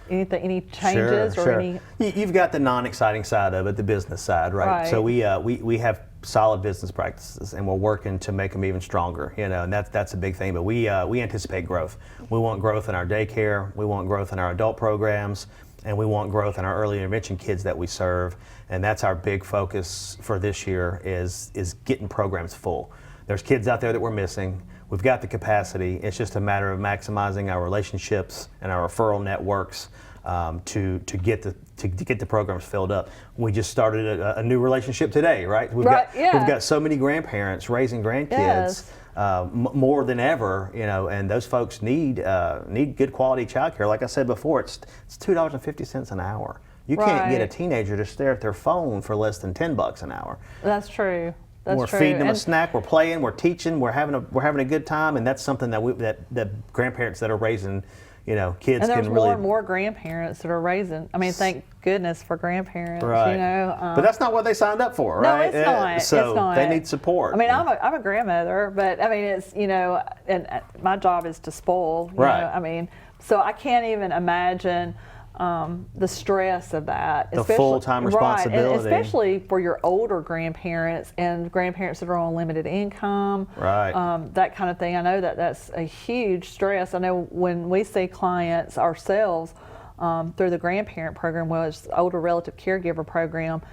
Any changes or any? You've got the non-exciting side of it, the business side, right? So we have solid business practices, and we're working to make them even stronger, and that's a big thing. But we anticipate growth. We want growth in our daycare, we want growth in our adult programs, and we want growth in our early intervention kids that we serve. And that's our big focus for this year is getting programs full. There's kids out there that we're missing. We've got the capacity. It's just a matter of maximizing our relationships and our referral networks to get the programs filled up. We just started a new relationship today, right? We've got so many grandparents raising grandkids more than ever, and those folks need good quality childcare. Like I said before, it's $2.50 an hour. You can't get a teenager to stare at their phone for less than $10 an hour. That's true. We're feeding them a snack, we're playing, we're teaching, we're having a good time, and that's something that grandparents that are raising, kids and there's can really. more and more grandparents that are raising. Thank goodness for grandparents. Right. But that's not what they signed up for, right? No, it's not. So it's not. they need support. I'm a grandmother, but it's and my job is to spoil. Right. So I can't even imagine. The stress of that. The full-time responsibility. Right, and especially for your older grandparents and grandparents that are on limited income. Right. That kind of thing. I know that's a huge stress. I know when we see clients ourselves through the grandparent program, which is the older relative caregiver program,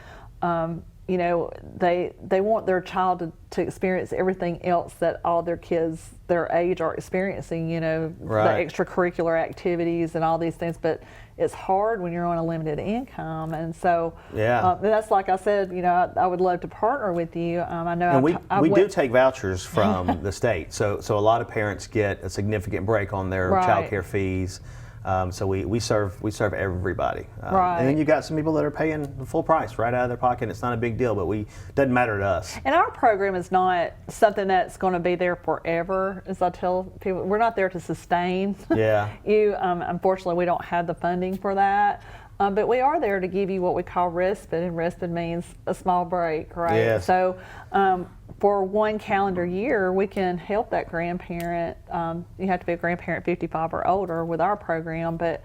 they want their child to experience everything else that all their kids their age are experiencing, the extracurricular activities and all these things, but it's hard when you're on a limited income. And so that's like I said, I would love to partner with you. I know and we do take vouchers from the state, so a lot of parents get a significant break on their child care fees. So we serve everybody, and then you got some people that are paying the full price right out of their pocket. It's not a big deal, but doesn't matter to us. And our program is not something that's going to be there forever. As I tell people, we're not there to sustain. Yeah. You, unfortunately, we don't have the funding for that. But we are there to give you what we call respite, and respite means a small break, right? Yes. So for 1 calendar year, we can help that grandparent. You have to be a grandparent 55 or older with our program, but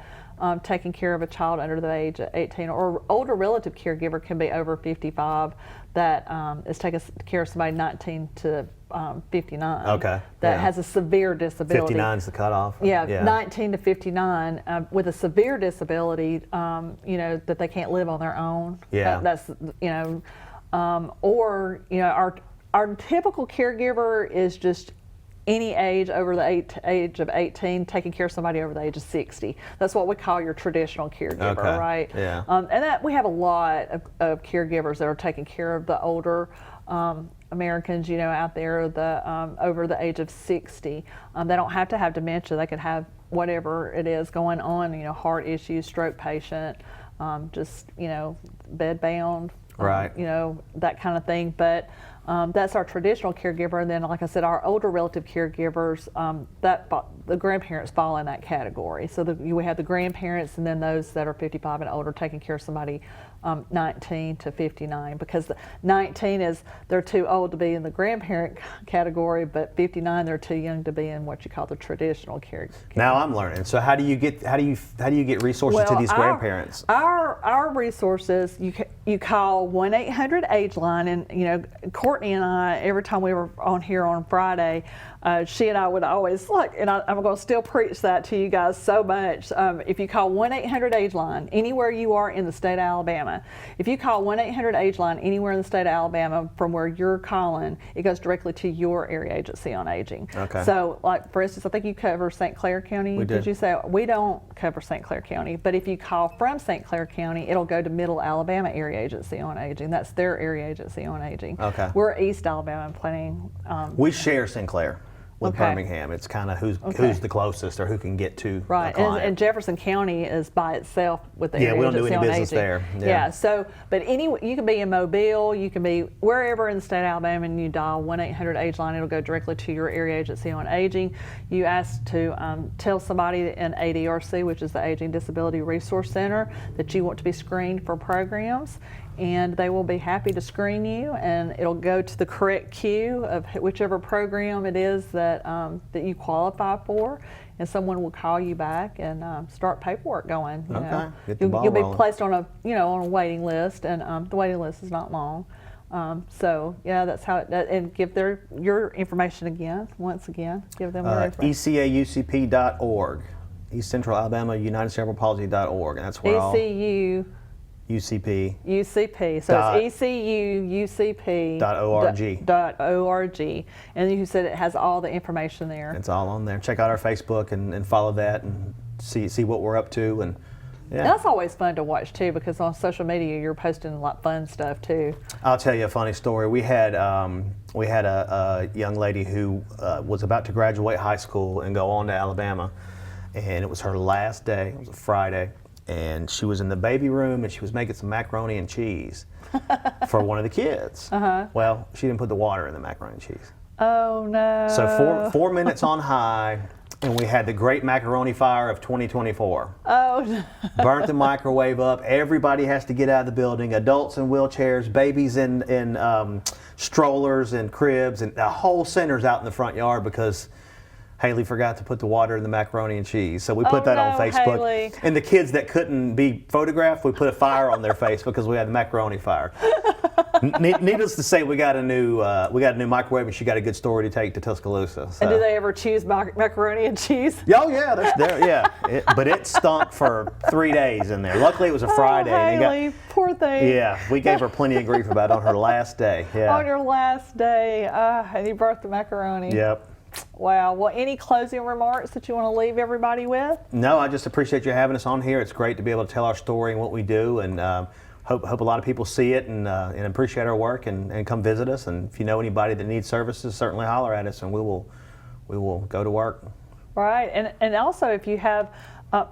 taking care of a child under the age of 18 or older relative caregiver can be over 55 that is taking care of somebody 19 to 59. Okay. That has a severe disability. 59 is the cutoff. Yeah, 19 to 59 with a severe disability, you know, that they can't live on their own. Yeah. That's, you know, or, you know, our typical caregiver is just any age over the age of 18 taking care of somebody over the age of 60. That's what we call your traditional caregiver, Okay. right? Yeah. And that we have a lot of caregivers that are taking care of the older Americans, you know, out there, the over the age of 60. They don't have to have dementia. They could have whatever it is going on, you know, heart issues, stroke patient, just, you know, bed bound, right. You know, that kind of thing. But that's our traditional caregiver, and then, like I said, our older relative caregivers, the grandparents fall in that category. So we have the grandparents, and then those that are 55 and older taking care of somebody 19 to 59, because 19 is they're too old to be in the grandparent category, but 59 they're too young to be in what you call the traditional care. Now I'm learning. So how do you get resources to these grandparents? Our resources, you call 1-800-AGE-LINE, and you know, Courtney and I, every time we were on here on Friday, she and I would always and I'm going to still preach that to you guys so much. If you call 1-800-AGE-LINE anywhere you are in the state of Alabama, if you call 1-800-AGE-LINE anywhere in the state of Alabama from where you're calling, it goes directly to your area agency on aging. Okay. So, like for instance, I think you cover St. Clair County. We Did you say? We don't cover St. Clair County, but if you call from St. Clair County, it'll go to Middle Alabama Area Agency on Aging. That's their area agency on aging. Okay. We're East Alabama planning. We share St. Clair with Okay. Birmingham. It's kind of who's the closest or who can get to Right, a client. and Jefferson County is by itself with the area we don't do agency any on business aging. there. Yeah. So, but you can be in Mobile, you can be wherever in the state of Alabama, and you dial 1-800-AGE-LINE. It'll go directly to your area agency on aging. You ask to tell somebody in ADRC, which is the Aging Disability Resource Center, that you want to be screened for programs, and they will be happy to screen you, and it'll go to the correct queue of whichever program it is that that you qualify for, and someone will call you back and start paperwork going. You know. Get the ball You'll be rolling. placed on a waiting list, and the waiting list is not long. So yeah, that's how and give your information again. Once again, give them their information. ECAUCP.org, East Central Alabama United Cerebral Palsy.org, and that's where ECU. UCP. UCP. So it's ECUUCP.org. And you said it has all the information there. It's all on there. Check out our Facebook and follow that and see what we're up to. And yeah. That's always fun to watch too, because on social media you're posting like fun stuff too. I'll tell you a funny story. We had a young lady who was about to graduate high school and go on to Alabama, and it was her last day. It was a Friday. And she was in the baby room, and she was making some macaroni and cheese for one of the kids. Well, she didn't put the water in the macaroni and cheese. Oh no! So 4 minutes on high, and we had the great macaroni fire of 2024. Oh no! Burnt the microwave up. Everybody has to get out of the building. Adults in wheelchairs, babies in strollers and cribs, and the whole center's out in the front yard because Haley forgot to put the water in the macaroni and cheese. So we put that on Facebook. Haley. And the kids that couldn't be photographed, we put a fire on their face because we had the macaroni fire. Needless to say, we got a new microwave, and she got a good story to take to Tuscaloosa. So. And do they ever choose macaroni and cheese? Oh yeah, but it stunk for 3 days in there. Luckily, it was a Friday. Haley, poor thing. Yeah, we gave her plenty of grief about it on her last day. Yeah. On your last day, and you burnt the macaroni. Yep. Wow. Well, any closing remarks that you want to leave everybody with? No, I just appreciate you having us on here. It's great to be able to tell our story and what we do, and hope a lot of people see it and appreciate our work and come visit us. And if you know anybody that needs services, certainly holler at us, and we will go to work. Right. And also, if you have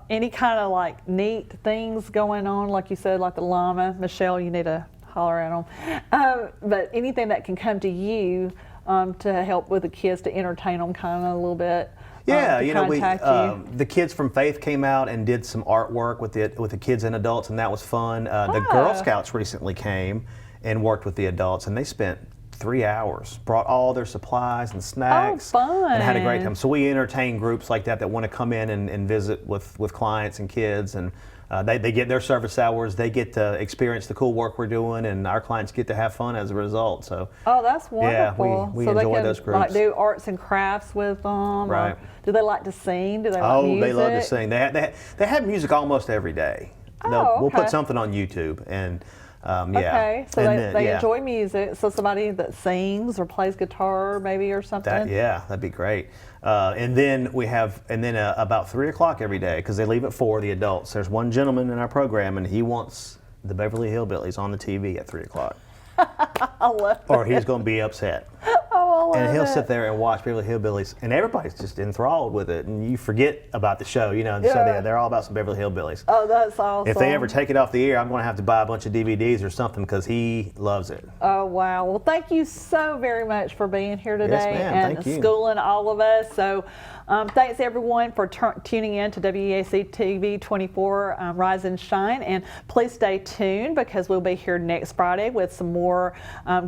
any kind of like neat things going on, like you said, like the llama, Michelle, you need to holler at them. But anything that can come to you to help with the kids, to entertain them kind of a little bit. Yeah, to you know, contact the kids from Faith came out and did some artwork with the kids and adults, and that was fun. The Girl Scouts recently came and worked with the adults, and they spent 3 hours, brought all their supplies and snacks, fun. and had a great time. So we entertain groups like that want to come in and visit with clients and kids, and they get their service hours, they get to experience the cool work we're doing, and our clients get to have fun as a result. So that's wonderful. Yeah, we so enjoy they can, those groups. Like, do arts and crafts with them. Right. Do they like to sing? Do they like music? They love to sing. They have music almost every day. We'll put something on YouTube, and Okay, so they enjoy music. So somebody that sings or plays guitar, maybe, or something. That'd be great. And then about 3 o'clock every day, because they leave at 4. The adults. There's one gentleman in our program, and he wants the Beverly Hillbillies on the TV at 3 o'clock. I love it. Or he's going to be upset. Oh, I love and he'll it. sit there and watch Beverly Hillbillies, and everybody's just enthralled with it, and you forget about the show, and so they're all about some Beverly Hillbillies. Oh, that's awesome. If they ever take it off the air, I'm going to have to buy a bunch of DVDs or something, because he loves it. Oh, wow. Well, thank you so very much for being here today. Yes, ma'am. And Thank you. schooling all of us. So thanks, everyone, for tuning in to WEAC TV 24 Rise and Shine. And please stay tuned, because we'll be here next Friday with some more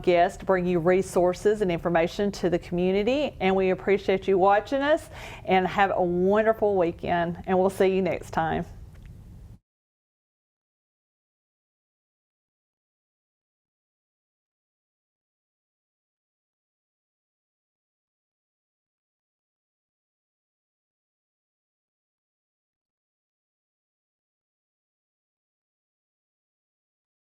guests to bring you resources and information to the community. And we appreciate you watching us, and have a wonderful weekend. And we'll see you next time.